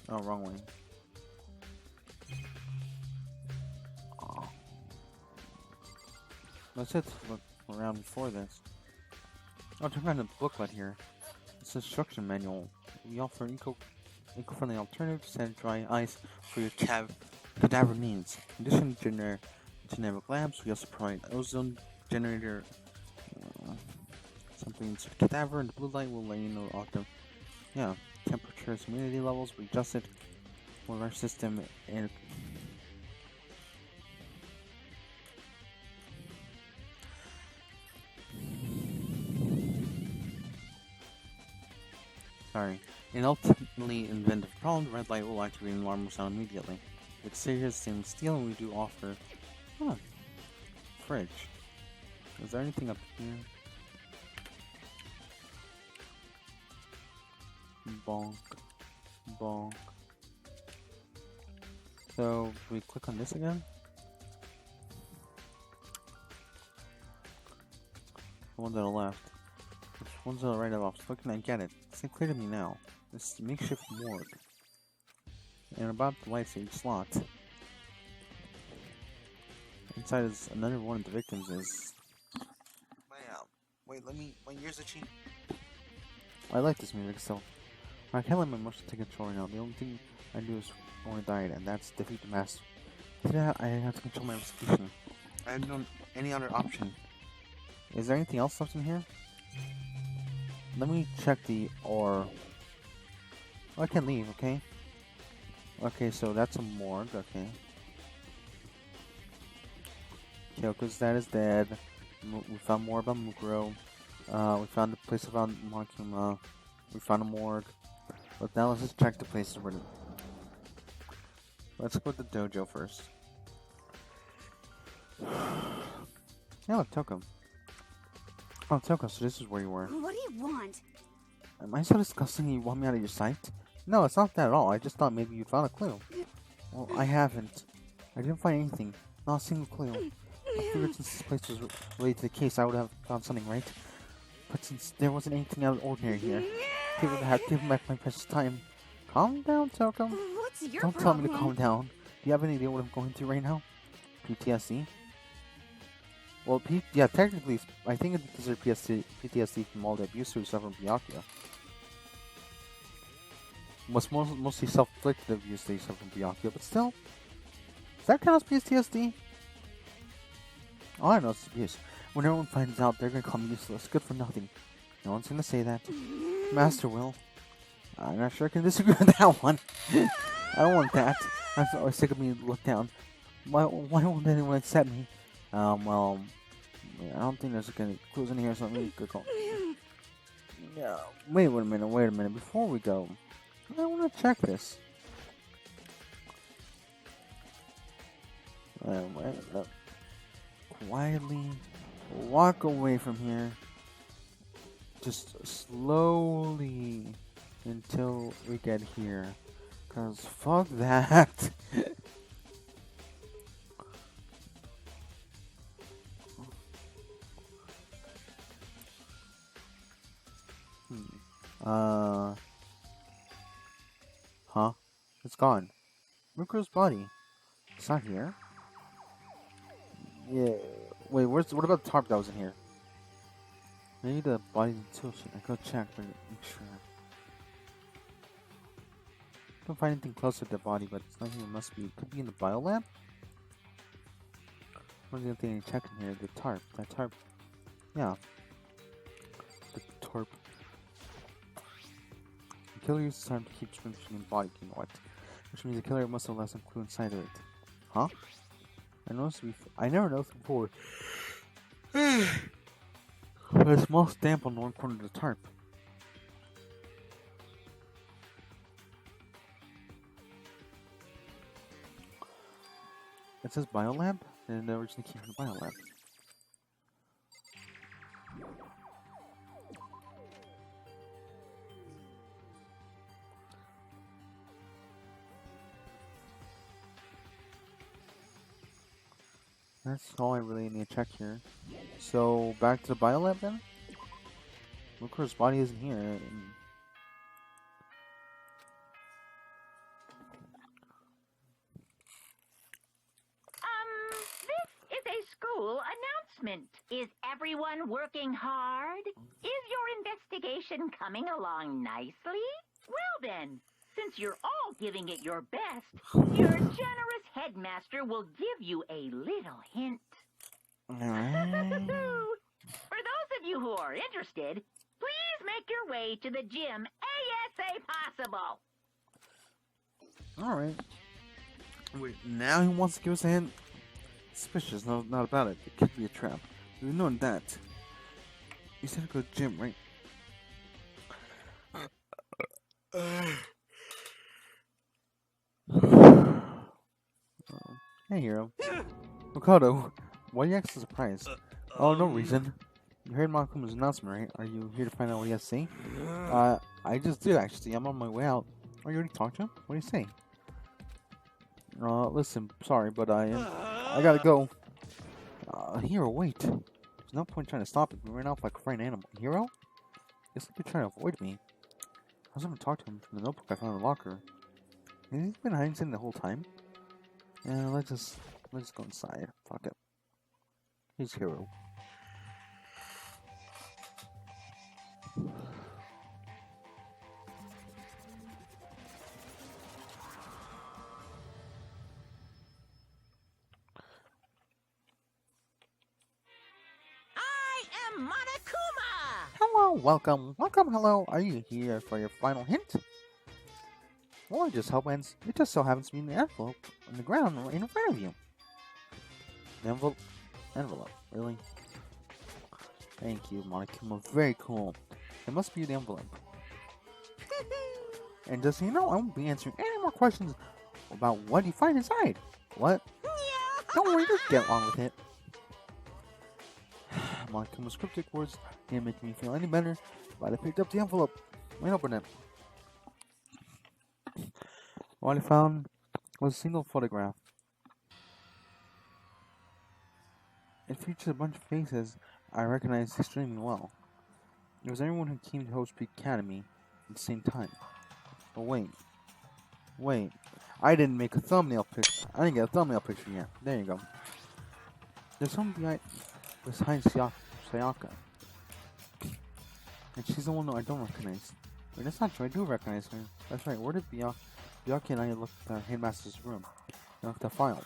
Oh, wrong way. Oh. Let's hit look around before this. Oh, turn on the booklet here. It's an instruction manual. We offer eco-friendly alternatives and dry ice for your cadaver needs. In addition to generic labs, we also provide ozone generator. Something inside the cadaver, and the blue light will let you know often. Yeah, temperatures, humidity levels. We adjust it with our system and. Sorry. In ultimately inventive problem, the red light will activate an alarm sound immediately. It's serious stainless steel, and we do offer. Huh. Fridge. Is there anything up here? Bonk. Bonk. So, we click on this again? The one to the left. Which one's on the right or left? Looking, I get it. It's clear to me now. This makeshift morgue. And about the lights at each slot. Inside is another one of the victims is... Wait, my ears itchy. I like this music still. I can't let my emotions take control right now. The only thing I do is want to die, and that's defeat the master. Today I have to control my execution. I have no any other option. Is there anything else left in here? Let me check the ore. Oh, I can leave, okay? Okay, so that's a morgue, okay. Kyoko's dad is dead. We found more about Mukuro. We found the place about Monokuma. We found a morgue. But now let's just check the places where let's go to the dojo first. Yeah, look, Toko. Oh, Toko, so this is where you were. What do you want? Am I so disgusting you want me out of your sight? No, it's not that at all. I just thought maybe you found a clue. Well, I haven't. I didn't find anything. Not a single clue. I figured since this place was related to the case, I would have found something, right? But since there wasn't anything out of the ordinary here, people would have given back my precious time. Calm down, Toko. What's your Don't tell me to calm down. Do you have any idea what I'm going through right now? PTSD? Well, yeah, technically, I think it's because of PTSD from all the abuse we suffered from Byakuya. Mostly self-inflicted abuse they suffer from Byakuya, but still. Does that count as PTSD? All I know is abuse. When everyone finds out, they're gonna call me useless, good for nothing. No one's gonna say that. Master will. I'm not sure I can disagree with that one. I don't want that. I'm always sick of being looked down. Why won't anyone accept me? Well, I don't think there's any clues in here, so let me go. Yeah, wait a minute. Before we go, I want to check this. Quietly walk away from here. Just slowly until we get here. Cause fuck that. Huh? It's gone. Rukuro's body. It's not here. Yeah. Wait, what about the tarp that was in here? Maybe the body's in tilting. I go check, but make sure. Don't find anything close to the body, but it's not here. It must be. Could be in the biolab? What's the other thing I check in here? The tarp. That tarp. Yeah. The tarp. The killer uses time to keep transmission in the body, you know what? Which means the killer must have left some clue inside of it. Huh? I never noticed before. There's a small stamp on one corner of the tarp. It says biolab, and it originally came from the biolab. That's all I really need to check here. So, back to the biolab then? Rukuro's body isn't here. This is a school announcement. Is everyone working hard? Is your investigation coming along nicely? Well then, since you're all giving it your best, your generous headmaster will give you a little hint. Alright. For those of you who are interested, please make your way to the gym ASA possible. Alright. Wait, now he wants to give us a hint? Suspicious, no, not about it. It could be a trap. We've known that. You said to go to the gym, right? Hey, hero. Makoto, why are you acting surprised? Oh, no reason. You heard Malcolm's announcement, right? Are you here to find out what he has to say? I just did, actually. I'm on my way out. Oh, you already talked to him? What do you say? Listen, sorry, but I gotta go. Hero, wait. There's no point trying to stop it. We ran off like a frightened animal. Hero? It's like you're trying to avoid me. I was gonna talk to him from the notebook I found in the locker. Has he been hiding something the whole time? Yeah, let's just go inside. Fuck it. Here's Hero. I am Monokuma! Hello, welcome, hello. Are you here for your final hint? Well, it just so happens to be in the envelope on the ground right in front of you. The envelope, really? Thank you, Monokuma. Very cool. It must be the envelope. And just so you know, I won't be answering any more questions about what you find inside. What? Don't worry, just get along with it. Monokuma's cryptic words didn't make me feel any better, but I picked up the envelope and opened it. What I found was a single photograph. It featured a bunch of faces I recognized extremely well. It was everyone who came to Host Peak Academy at the same time. But wait, I didn't make a thumbnail picture. I didn't get a thumbnail picture yet. There you go. There's someone behind Sayaka. And she's the one that I don't recognize. Wait, that's not true. I do recognize her. That's right. Where did Byakuya and I looked at the headmaster's room? I looked at the file.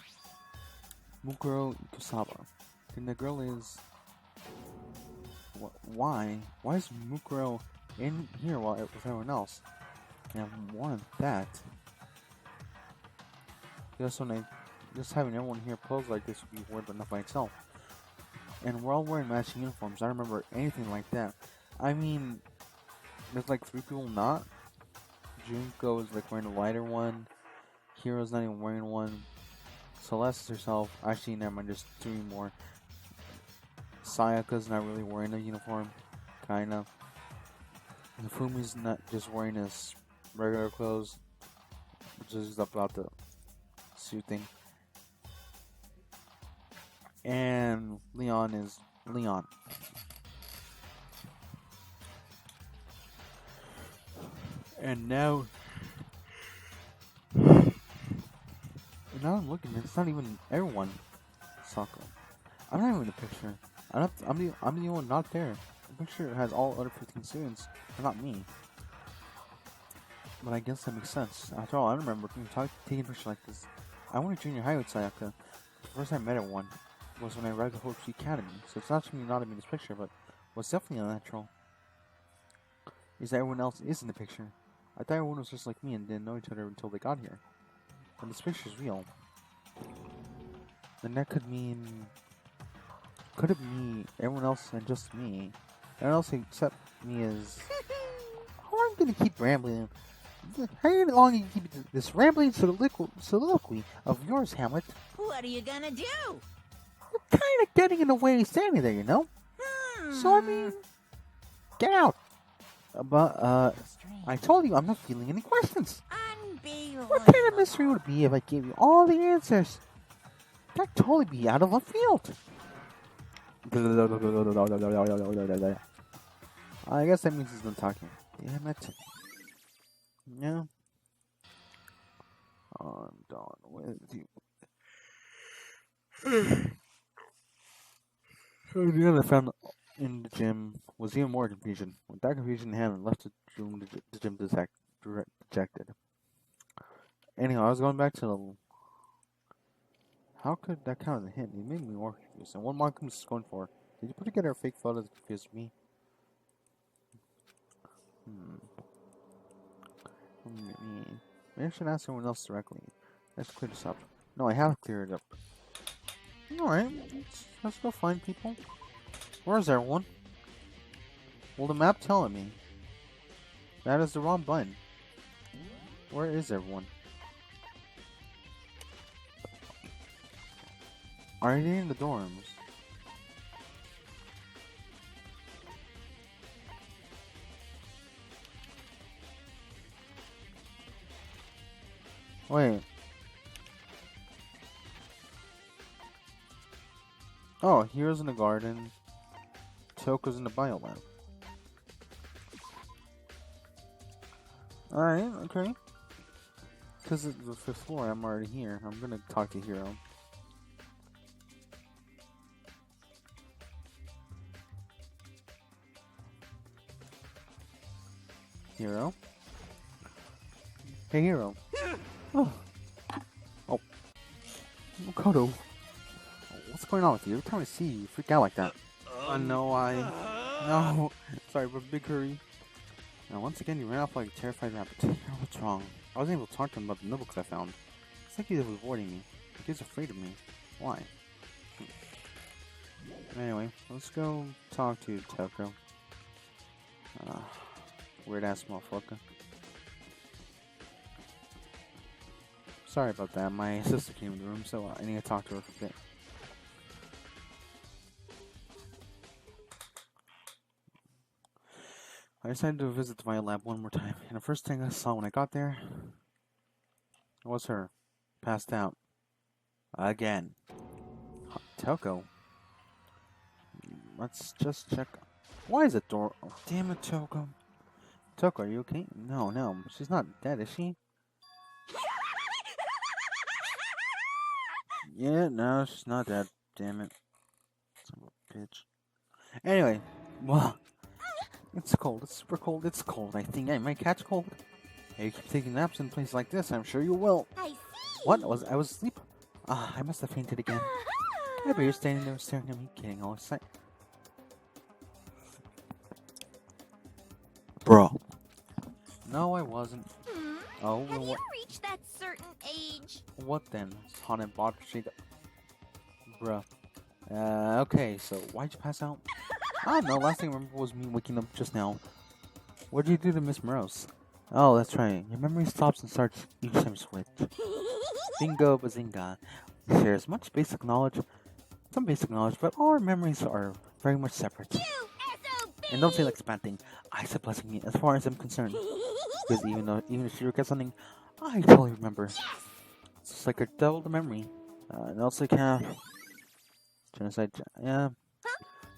Mukuro Kusaba. And the girl is... Why? Why is Mukuro in here while with everyone else? And I wanted that. Just having everyone here pose like this would be weird, but not by itself. And we're all wearing matching uniforms. I don't remember anything like that. I mean, there's like 3 people not. Junko is like wearing a lighter one. Hiro's not even wearing one. Celeste herself. Actually, never mind. There's 3 more. Sayaka's not really wearing a uniform. Kinda. And Fumi's not just wearing his regular clothes. Which is about the suit thing. And Leon is Leon. And now I'm looking. It's not even everyone. Sako. I'm not even in the picture. I'm the only one not there. The picture has all other 15 students, but not me. But I guess that makes sense. After all, I remember taking a picture like this. I went to junior high with Sayaka. The first time I met everyone was when I arrived at Hope Academy, so it's not me not in this picture, but what's definitely unnatural is that everyone else is in the picture. I thought everyone was just like me and didn't know each other until they got here. And this picture is real. Then that could mean... Could it be everyone else and just me? Everyone else except me is... How long am I going to keep rambling? How long are you keep this rambling soliloquy of yours, Hamlet? What are you gonna do? You're kind of getting in the way standing there, you know? So, I mean... Get out! But, I told you I'm not feeling any questions. Unbelievable. What kind of mystery would it be if I gave you all the answers? That'd totally be out of left field. I guess that means he's done talking. Damn it. Yeah. I'm done with you. The other I found in the gym was even more confusion. With that confusion in hand, I left the gym to dejected. Anyhow, I was going back to the. How could that count as a hint? It made me more confused. And what Markham is going for? Did you put together a fake photo that confused me? Maybe I should ask someone else directly. Let's clear this up. No, I have cleared it up. Alright, let's go find people. Where's everyone? Well, the map telling me that is the wrong button. Where is everyone? Are they in the dorms? Wait. Oh, here's in the garden. Toko's in the biolab. Alright, okay. Because it's the 5th floor, I'm already here. I'm gonna talk to Hero. Hero? Hey, Hero. Oh. Oh. Makoto. What's going on with you? Every time I see you, you freak out like that. No, No. Sorry, but big hurry. Now, once again, you ran off like a terrified rabbit. What's wrong? I wasn't able to talk to him about the notebooks I found. It's like he was avoiding me. Like he was afraid of me. Why? Anyway, let's go talk to Toko. Weird ass motherfucker. Sorry about that. My sister came in the room, so I need to talk to her for a bit. I decided to visit the biolab one more time, and the first thing I saw when I got there was her, passed out. Again. Toko. Let's just check. Why is the door? Oh, damn it, Toko. Toko, are you okay? No, she's not dead, is she? Yeah, no, she's not dead. Damn it. Son of a bitch. Anyway, well, it's cold. It's super cold. It's cold, I think. I might catch cold. If you keep taking naps in places like this, I'm sure you will. I see. What? I was asleep? I must have fainted again. I bet you're standing there staring at me, getting all excited. Bro. No, I wasn't. Oh, Have well, you reached that certain age? what then? Haunted bot shake. Bruh. Okay, so why'd you pass out? I don't know, last thing I remember was me waking up just now. What'd you do to Miss Morose? Oh, that's right. Your memory stops and starts each time you switch. Bingo bazinga. Shares some basic knowledge, but all our memories are very much separate. You SOB! And don't say like expanding. I said blessing me as far as I'm concerned. Because even if she forgets something, I totally remember. It's just like a double the memory. And also can genocide. Yeah.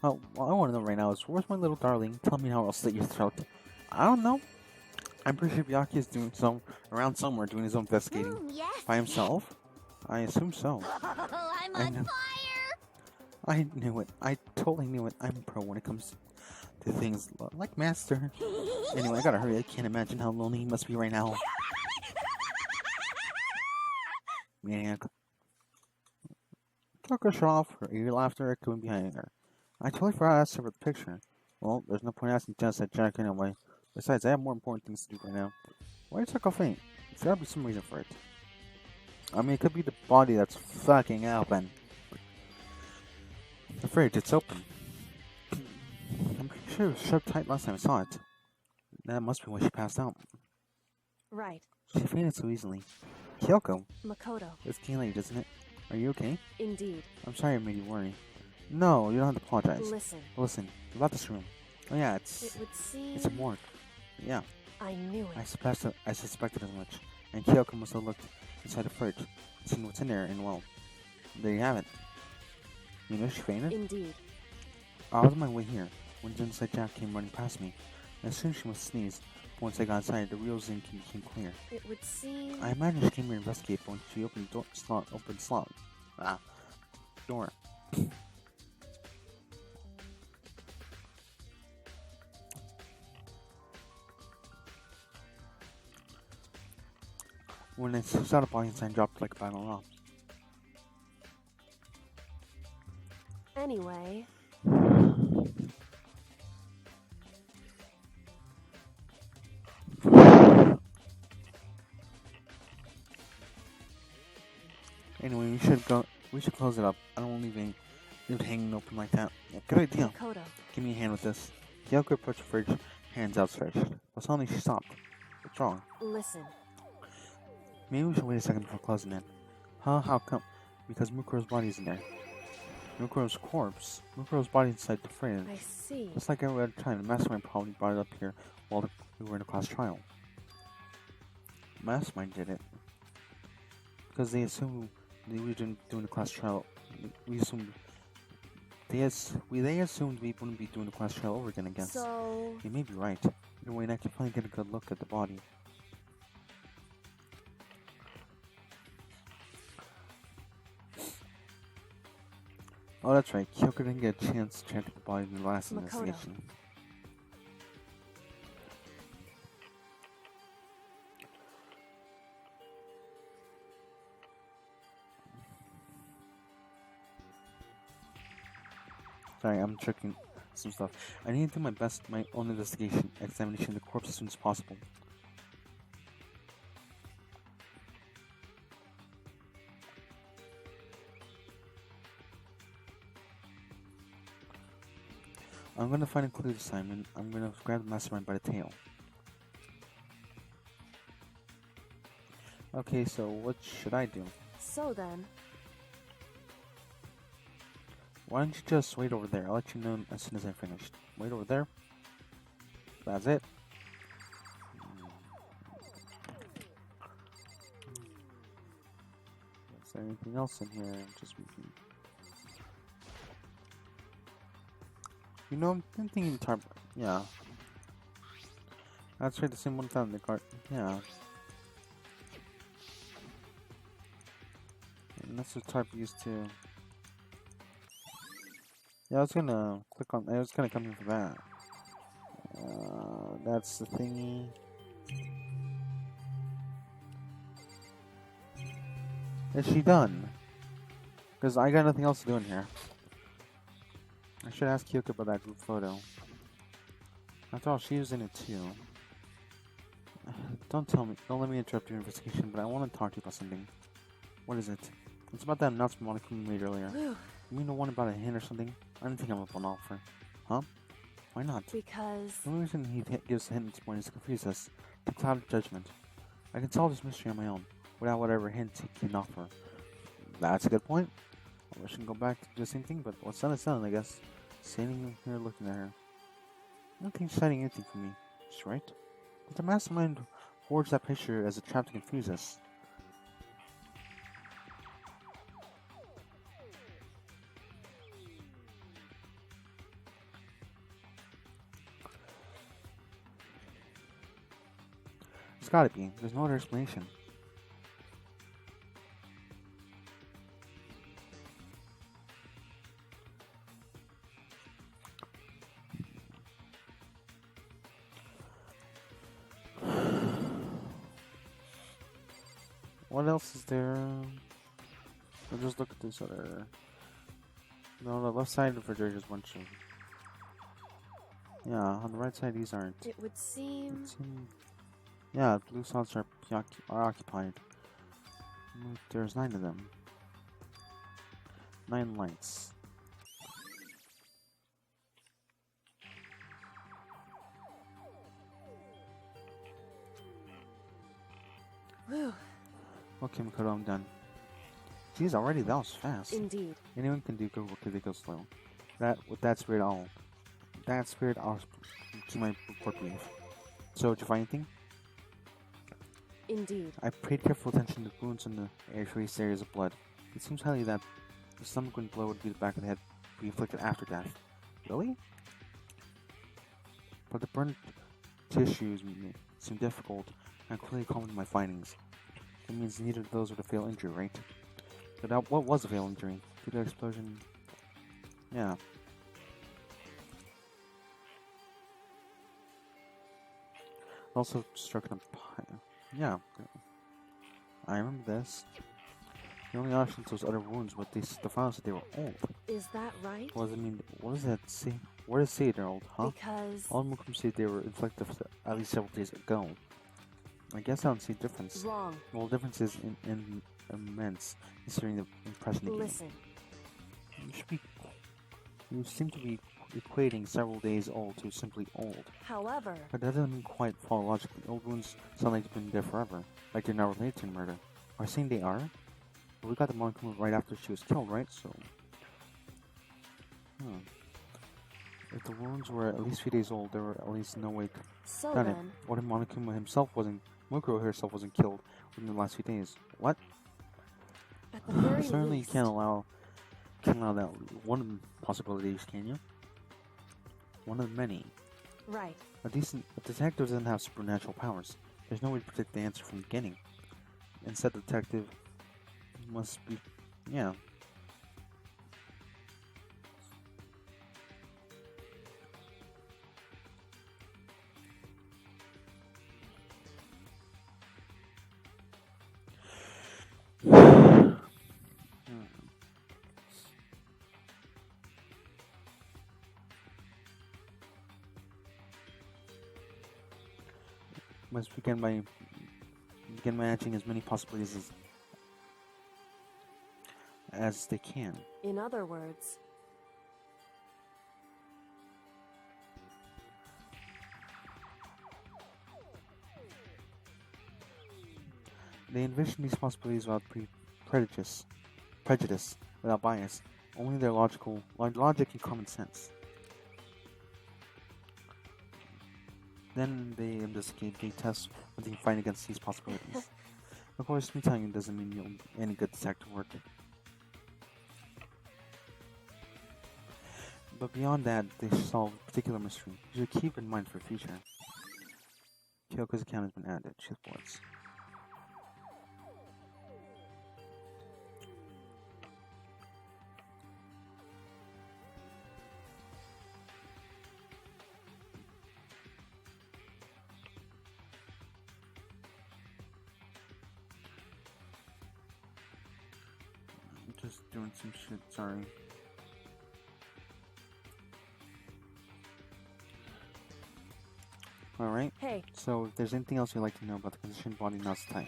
Oh, well, I want to know right now is where's my little darling? Tell me how I'll slit your throat. I don't know. I'm pretty sure Byakuya is doing around somewhere doing his own investigating Yes. by himself. I assume so. Oh, I'm I on know. fire! I knew it. I totally knew it. I'm pro when it comes to things like Master. Anyway, I gotta hurry. I can't imagine how lonely he must be right now. Maniac. Took her shirt off, her ear laughter echoing behind her. I totally forgot to ask her for the picture. Well, there's no point asking Genocide Jack anyway. Besides, I have more important things to do right now. Why did Toko faint? There's gotta be some reason for it. I mean, it could be the body that's fucking open. The fridge, it's open. I'm pretty sure it was shut tight last time I saw it. That must be why she passed out. Right. She fainted so easily. Kyoko, Makoto. it's getting late, isn't it? Are you okay? Indeed. I'm sorry I made you worry. No, you don't have to apologize. Listen. Listen, about this room. Oh yeah, It it's would seem... a morgue. Yeah, I knew I it. suspected as much. And Kyoko must have looked inside the fridge, seen what's in there, and well, there you have it. You know she fainted? Indeed. I was on my way here when Genocide Jack came running past me. I assumed she must sneeze, but once I got inside, the real Zinc became clear. It would seem... I imagine she came here to investigate, but when she opened the door. When it saw the body sign dropped like a battle rock. Anyway, Anyway, we should go. We should close it up. I don't want to leave it hanging open like that. Yeah, good idea. Makoto, Give me a hand with this. Kyoko approached the fridge, hands outstretched. But suddenly she stopped. What's wrong? listen. Maybe we should wait a second before closing it. Huh? How come? Because Mukuro's body isn't there. Mukuro's corpse. Mukuro's body inside the fridge. I see. Just like every other time, the mastermind probably brought it up here while we were in a class trial. The mastermind did it. Because they assumed we were doing the class trial. We assumed they assumed we wouldn't be doing the class trial over again. So, They may be right. Either way, I can finally get a good look at the body. Oh, that's right. Kyoko didn't get a chance to check the body in the last Makoto. investigation. Sorry, I'm checking some stuff. I need to do my best, my own examination of the corpse as soon as possible. I'm gonna find a clue this time, and I'm gonna grab the mastermind by the tail. Okay, so what should I do? so then, Why don't you just wait over there? I'll let you know as soon as I'm finished. Wait over there. That's it. Is there anything else in here? You know, I'm thinking tarp. Yeah. That's right, the same one found in the cart. Yeah. And that's the tarp used to. Yeah, I was gonna click on. I was gonna come in for that. That's the thingy. Is she done? Because I got nothing else to do in here. I should ask Kyoko about that group photo. After all, she was in it too. Don't let me interrupt your investigation, but I want to talk to you about something. What is it? It's about that announcement Monica made earlier. whew, You mean the one about a hint or something? I don't think I'm up on offer. Huh? Why not? because The only reason he gives a hint at this point is to confuse us, to cloud judgment. I can solve this mystery on my own, without whatever hint he can offer. That's a good point. I wish I could go back to do the same thing, but what's done is done, I guess. Standing here looking at her. I don't think she's hiding anything from me. She's right. But the mastermind forged that picture as a trap to confuse us. There's gotta be. There's no other explanation. What else is there? I'll just look at this other. No, the left side of the refrigerator is a bunch of. Yeah, on the right side, these aren't. it would seem. Yeah, blue slots are occupied. There's 9 of them. 9 lights. Whew, Okay, Makoto, I'm done. Geez, already that was fast. indeed. Anyone can do good work if they go slow. With that spirit, I'll keep my report brief. So, did you find anything? Indeed. I paid careful attention to the wounds in the trace areas of blood. It seems highly that the stomach wound blow would be the back of the head to be inflicted after death. Really? But the burnt tissues seem difficult, and I quickly commented my findings. That means neither of those were the fatal injury, right? But what was a fatal injury? Due to the explosion? Yeah. Also struck in a pile. Yeah. I remember this. The only option to those other wounds, but the files said they were old. Is that right? What does it mean? What does that say? Where does it say they're old, huh? Because... All Mukum said they were inflicted at least several days ago. I guess I don't see a difference. Wrong. Well, the difference is immense, considering the impression they gave. Listen. You seem to be equating several days old to simply old. However... But that doesn't quite follow logically. Old wounds sound like they've been there forever, like they're not related to the murder. Are you saying they are? But we got the Monokuma right after she was killed, right? So... If the wounds were at least a few days old, there were at least no way to So done it. then... What if Monokuma himself wasn't... Mukuro herself wasn't killed within the last few days? What? At the very Certainly least... you can't allow that one possibility, can you? One of many. Right. A detective doesn't have supernatural powers. There's no way to predict the answer from the beginning. Instead, the detective must be... yeah. Must begin by matching as many possibilities as they can. In other words... They envision these possibilities without prejudice, without bias, only their logic and common sense. Then they investigate, they test what they can find against these possibilities. Of course, me telling you doesn't mean you'll any good detective work. But beyond that, they solve a particular mystery. You should keep in mind for the future. Kyoko's account has been added. Chipboards. Just doing some shit, sorry. Alright. Hey. So, if there's anything else you'd like to know about the conditioned body, now's the time.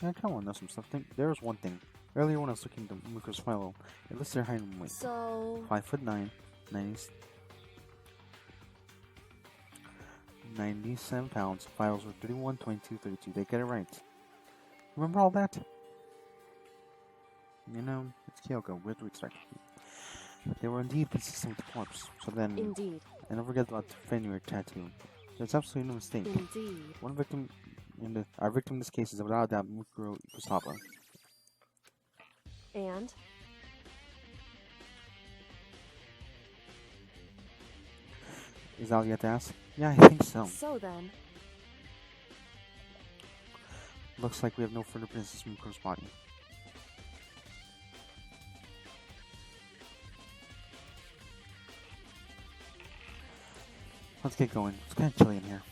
I kinda wanna know some stuff. There's one thing. Earlier when I was looking at Muko's file, it lists their height and weight. So... 5'9", 97 pounds, files were 31, 22, 32. They get it right. Remember all that? You know, it's Kyoko. What do we expect? They were indeed consistent with the corpse. So then, Indeed. and don't forget about the finger tattoo. There's absolutely no mistake. Indeed. One victim, our victim in this case is without a doubt Mukuro Kusaba. And? Is that all you have to ask? Yeah, I think so. So then... Looks like we have no further business with Mukuro's body. Let's get going. It's kind of chilly in here.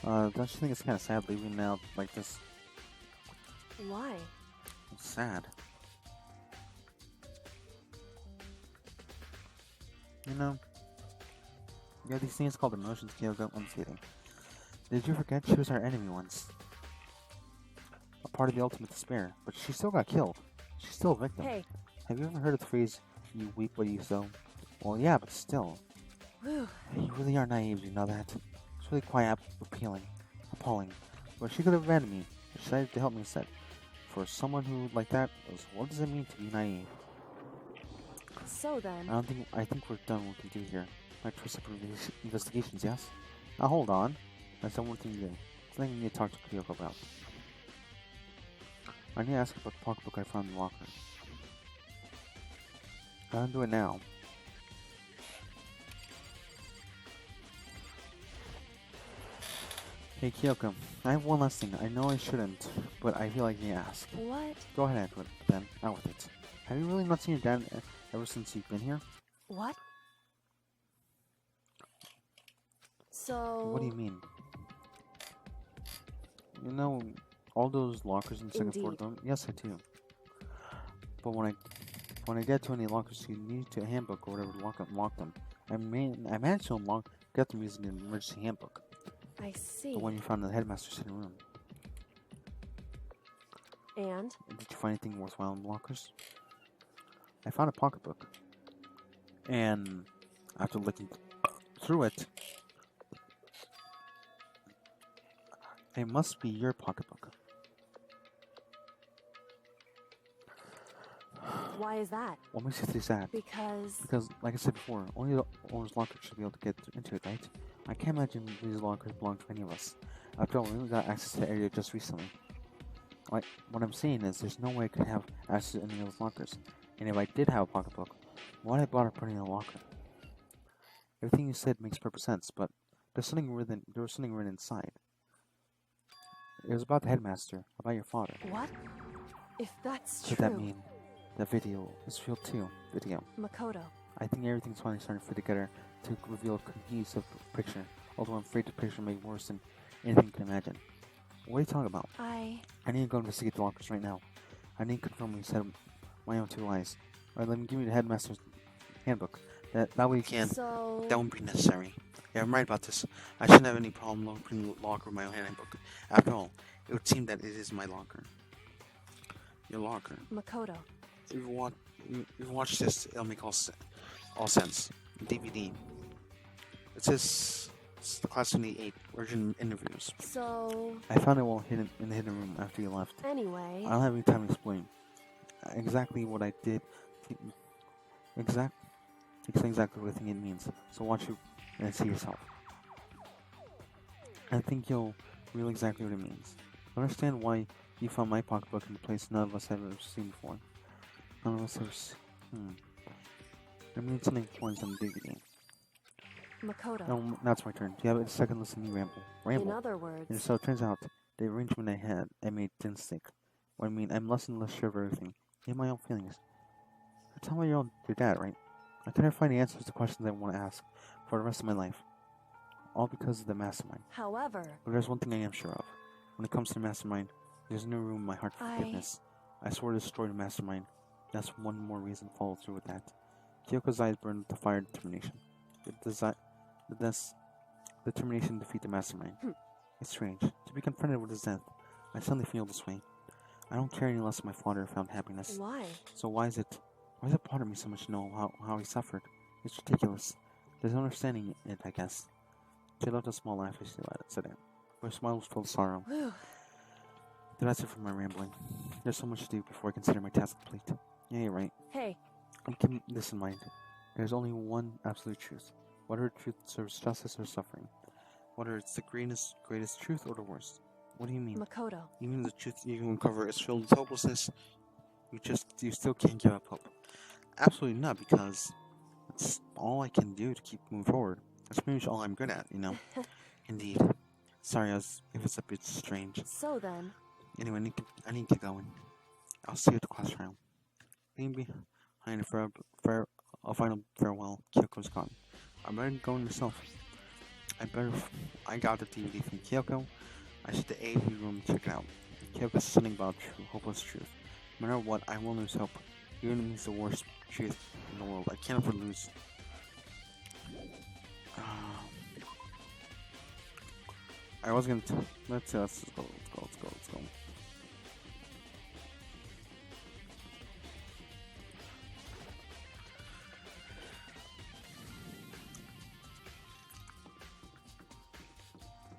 Don't you think it's kind of sad leaving now like this? Why? It's sad. You know, yeah, these things called emotions, Kyoko. I'm just kidding. Did you forget she was our enemy once? A part of the ultimate despair, but she still got killed. She's still a victim. Hey. Have you ever heard of the phrase, you weep what you sow? Well, yeah, but still. Whew. You really are naive, you know that? It's really quite appalling. But she could have abandoned me. She decided to help me instead. For someone who, like that, what does it mean to be naive? So then... I think we're done with what we can do here. Like for separate investigations, yes? Now hold on. That's one thing to do. Something we need to talk to Kyoko about. I need to ask about the pocketbook I found in the locker. I'll do it now. Hey Kyoko, I have one last thing. I know I shouldn't, but I feel like I ask. What? Go ahead, Edward, then. Out with it. Have you really not seen your dad ever since you've been here? What? So... What do you mean? You know, all those lockers in the second floor Indeed. dorm? Yes, I do. But when I get to any lockers, you need to handbook or whatever to lock them. I managed to get them using an emergency handbook. I see. The one you found in the headmaster's hidden room. And? Did you find anything worthwhile in the lockers? I found a pocketbook. And after looking through it, it must be your pocketbook. Why is that? What makes you think that? Because, like I said before, only the owner's locker should be able to get into it, right? I can't imagine these lockers belong to any of us. After all, we only got access to the area just recently. Like, what I'm saying is, there's no way I could have access to any of those lockers. And if I did have a pocketbook, why would I bother putting it in a locker? Everything you said makes perfect sense, but there was something written inside. It was about the headmaster, about your father. what? If that's Could true, that mean that video is real too? Video. Makoto, I think everything's finally starting to fit together to reveal a cohesive picture, although I'm afraid the picture may be worse than anything you can imagine. What are you talking about? I I need to go investigate the lockers right now. I need to confirm what you said my own two eyes. Alright, let me give you the headmaster's handbook. That way you can. so That won't be necessary. Yeah, I'm right about this. I shouldn't have any problem opening the locker with my own handbook. After all, it would seem that it is my locker. Your locker. Makoto. If you watch this, it'll make all sense. DVD. It says it's the Class 28 version interviews. So I found it while hidden in the hidden room after you left. anyway, I don't have any time to explain exactly what I did. Explain exactly what I think it means. So watch it and see yourself. I think you'll realize exactly what it means. I understand why you found my pocketbook in a place none of us have ever seen before. None of us ever seen. I mean something important on the DVD. Makoto. No, that's my turn. Do you have a second listen to me ramble? In other words, And so it turns out the arrangement I made didn't stick. What I mean, I'm less and less sure of everything. In my own feelings. Tell me your dad, right? I can never find the answers to questions I want to ask for the rest of my life. All because of the mastermind. however, But there's one thing I am sure of. When it comes to the mastermind, there's no room in my heart for forgiveness. I swore to destroy the mastermind. That's one more reason to follow through with that. Kyoko's eyes burned with the fire of determination. Determination to defeat the mastermind. It's strange. To be confronted with his death, I suddenly feel this way. I don't care any less if my father found happiness. why? So why does it bother me so much to know how he suffered? It's ridiculous. There's no understanding it, I guess. She left a small laugh as she said it. Her smile was full of sorrow. Whew. That's it for my rambling. There's so much to do before I consider my task complete. Yeah, you're right. Hey, I'm keeping this in mind. There's only one absolute truth. Whether truth serves justice or suffering. Whether it's the greatest truth or the worst. What do you mean? Makoto. You mean the truth you can uncover is filled with hopelessness? You still can't give up hope. Absolutely not, because it's all I can do to keep moving forward. That's pretty much all I'm good at, you know. Indeed. Sorry, if it's a bit strange. So then, Anyway, I need to get going. I'll see you at the class trial. Leaving behind for a final farewell. Kyoko's gone. I better go myself. I got the DVD from Kyoko. I should the AV room check it out. Kyoko's something about hopeless truth. No matter what, I won't lose hope. Even if it means the worst truth in the world. I can't afford to lose. I was gonna. Let's go.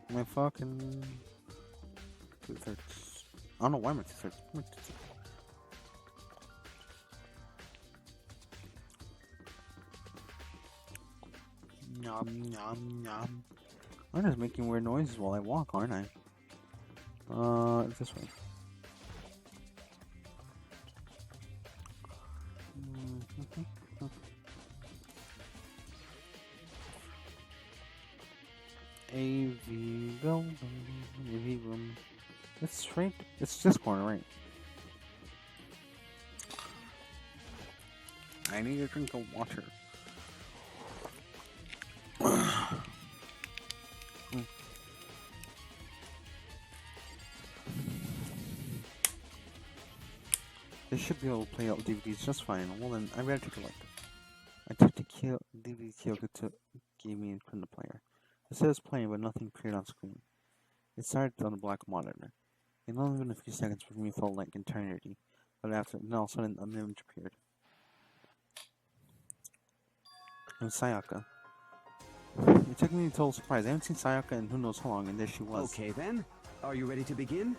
My fucking 2/3. I don't know why I'm at 2/3. Nom nom nom. I'm just making weird noises while I walk, aren't I? It's this way. AV building, AV room. It's right. It's this corner, right? I need a drink of water. They should be able to play out DVDs just fine. Well then, I better take a look. I took the DVD Kyoko gave me and put in the player. It says playing, but nothing appeared on screen. It started on a black monitor. It had only been a few seconds for me felt like eternity, but after, then all of a sudden, an image appeared. It was Sayaka. It took me a total surprise. I haven't seen Sayaka in who knows how long, and there she was. Okay then, are you ready to begin?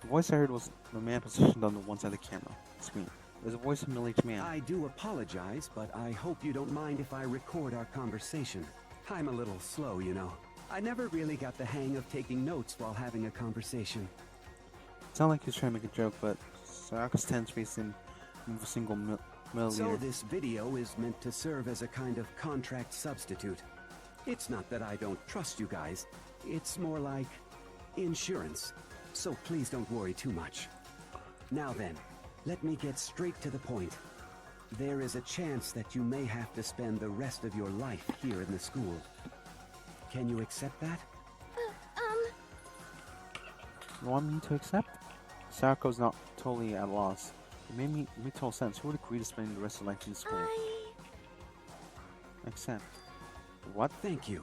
The voice I heard was the man positioned on the one side of the camera screen. It was a voice of a middle-aged man. I do apologize, but I hope you don't mind if I record our conversation. I'm a little slow, you know. I never really got the hang of taking notes while having a conversation. It sounded like he was trying to make a joke, but Sayaka's tense face didn't move a single milliliter. So this video is meant to serve as a kind of contract substitute. It's not that I don't trust you guys. It's more like insurance. So please don't worry too much. Now then, let me get straight to the point. There is a chance that you may have to spend the rest of your life here in the school. Can you accept that? You want me to accept? Sayako's not totally at a loss. It made total sense. Who would agree to spending the rest of life in school? Accept. What? Thank you.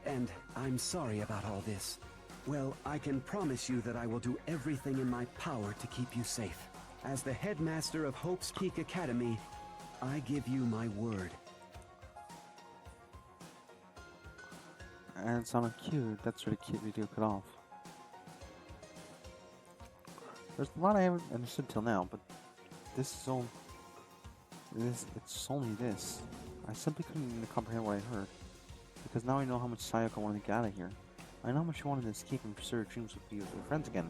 And I'm sorry about all this. Well, I can promise you that I will do everything in my power to keep you safe. As the headmaster of Hope's Peak Academy, I give you my word. And it sounded cute. That's where the cute video cut off. There's a lot I haven't understood till now, but it's only this. I simply couldn't even comprehend what I heard. Because now I know how much Sayaka wanted to get out of here. I know how much she wanted to escape and pursue her dreams with be with her friends again.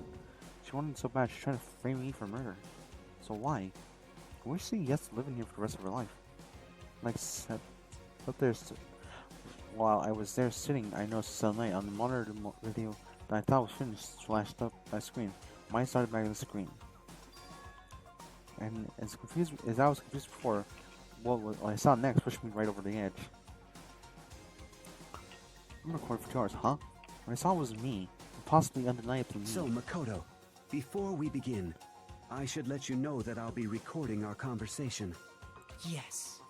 She wanted it so bad she's trying to frame me for murder. So why? Can we say yes to living here for the rest of her life? Like I said, while I was there sitting, I noticed suddenly on the monitor video that I thought was finished flashed up my screen. Mine started back on the screen. And as I was confused before, what I saw next pushed me right over the edge. I'm recording for 2 hours, huh? What I saw was me, and possibly undeniably me. So, Makoto, before we begin, I should let you know that I'll be recording our conversation. Yes.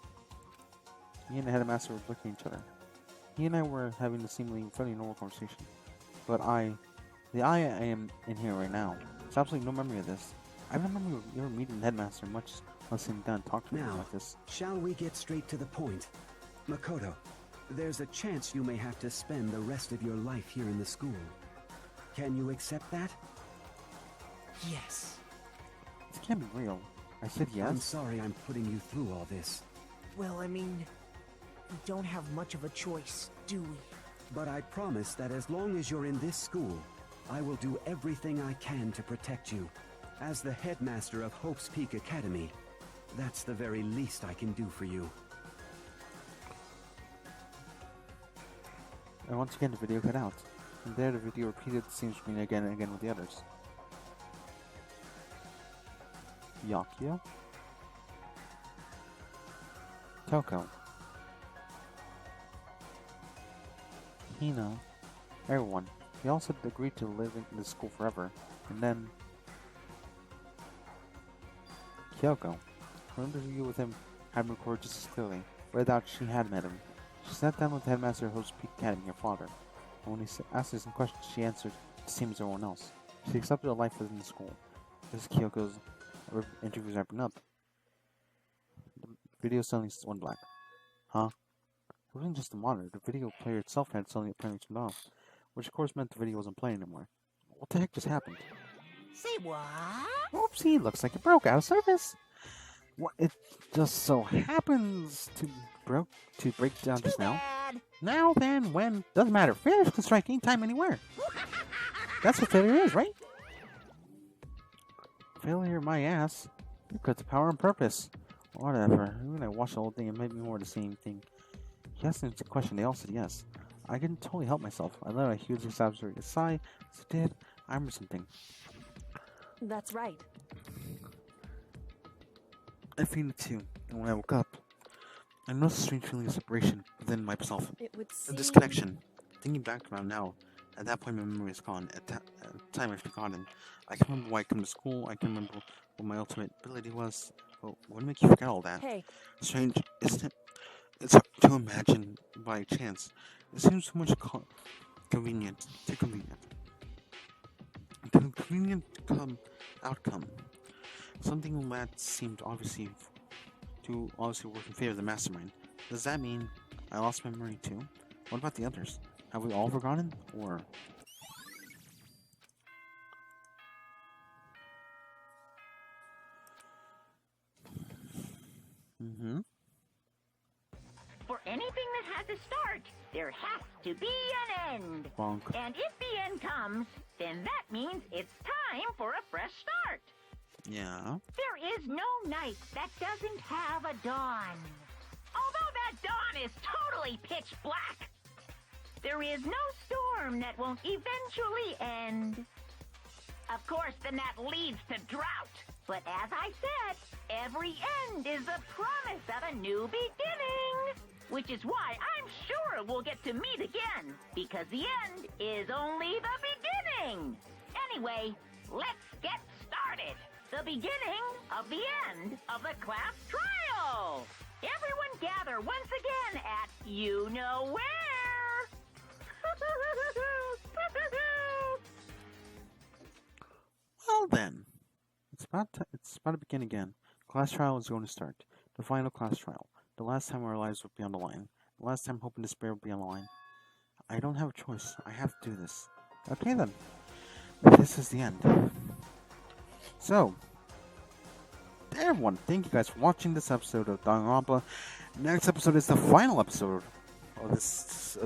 Me and the headmaster were looking at each other. He and I were having a seemingly fairly normal conversation. But I am in here right now. There's absolutely no memory of this. I don't remember ever meeting the headmaster, much less sitting down and talking to him Now, like this. shall we get straight to the point? Makoto, there's a chance you may have to spend the rest of your life here in the school. Can you accept that? Yes. This can't be real. I said yes. I'm sorry I'm putting you through all this. Well, I mean, we don't have much of a choice, do we? But I promise that as long as you're in this school, I will do everything I can to protect you. As the headmaster of Hope's Peak Academy, that's the very least I can do for you. And once again the video cut out. From there the video repeated the same screen again and again with the others. Yakuya? Toko. Hina. Everyone. They all said they agreed to live in the school forever. And then Kyoko. Her interview with him had been recorded just as clearly, without she had met him. She sat down with the headmaster of Hope's Peak Academy, her father, and when he asked her some questions, she answered the same as everyone else. She accepted a life within the school. This is Kyoko's interviews wrapping up. The video suddenly went black. Huh? It wasn't just the monitor. The video player itself had suddenly apparently turned off, which of course meant the video wasn't playing anymore. What the heck just happened? Say what? Oopsie, looks like it broke out of service. What? It just so happens to break down just now. Bad. Now then, when? Doesn't matter. Failures can strike anytime, anywhere. That's what failure is, right? Failure, my ass. You cut the power and purpose. Whatever. When I watched the whole thing, it made me more the same thing. He asked me a question, they all said yes. I couldn't totally help myself. I let out a huge exaggerated sigh. As I did, I remember something. That's right. I fainted too, and when I woke up, I noticed a strange feeling of separation within myself. It would A seem... disconnection. Thinking back around now, At that point, my memory is gone. At that time, I've forgotten. I can remember why I come to school. I can remember what my ultimate ability was. But what would make you forget all that? Hey, Strange, isn't it? It's hard to imagine by chance. It seems so much convenient. Too convenient. Convenient outcome. Something that seemed obviously work in favor of the mastermind. Does that mean I lost my memory too? What about the others? Have we all forgotten? Or... For anything that has a start, there has to be an end. Bonk. And if the end comes, then that means it's time for a fresh start. Yeah. There is no night that doesn't have a dawn. Although that dawn is totally pitch black, there is no storm that won't eventually end. Of course, then that leads to drought. But as I said, every end is a promise of a new beginning. Which is why I'm sure we'll get to meet again, because the end is only the beginning. Anyway, let's get started. The beginning of the end of the class trial. Everyone gather once again at you know where. Well then, it's about to begin again. Class trial is going to start. The final class trial. The last time our lives would be on the line. The last time hope and despair would be on the line. I don't have a choice. I have to do this. Okay then. This is the end. So, everyone, thank you guys for watching this episode of Danganronpa. Next episode is the final episode of this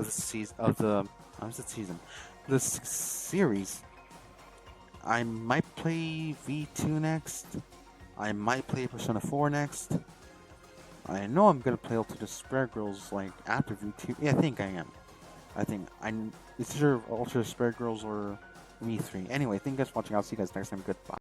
series. I might play V2 next. I might play Persona 4 next. I know I'm gonna play Ultra Despair Girls like after V2. Yeah, I think I am. It's either Ultra Despair Girls or V3. Anyway, thank you guys for watching. I'll see you guys next time. Goodbye.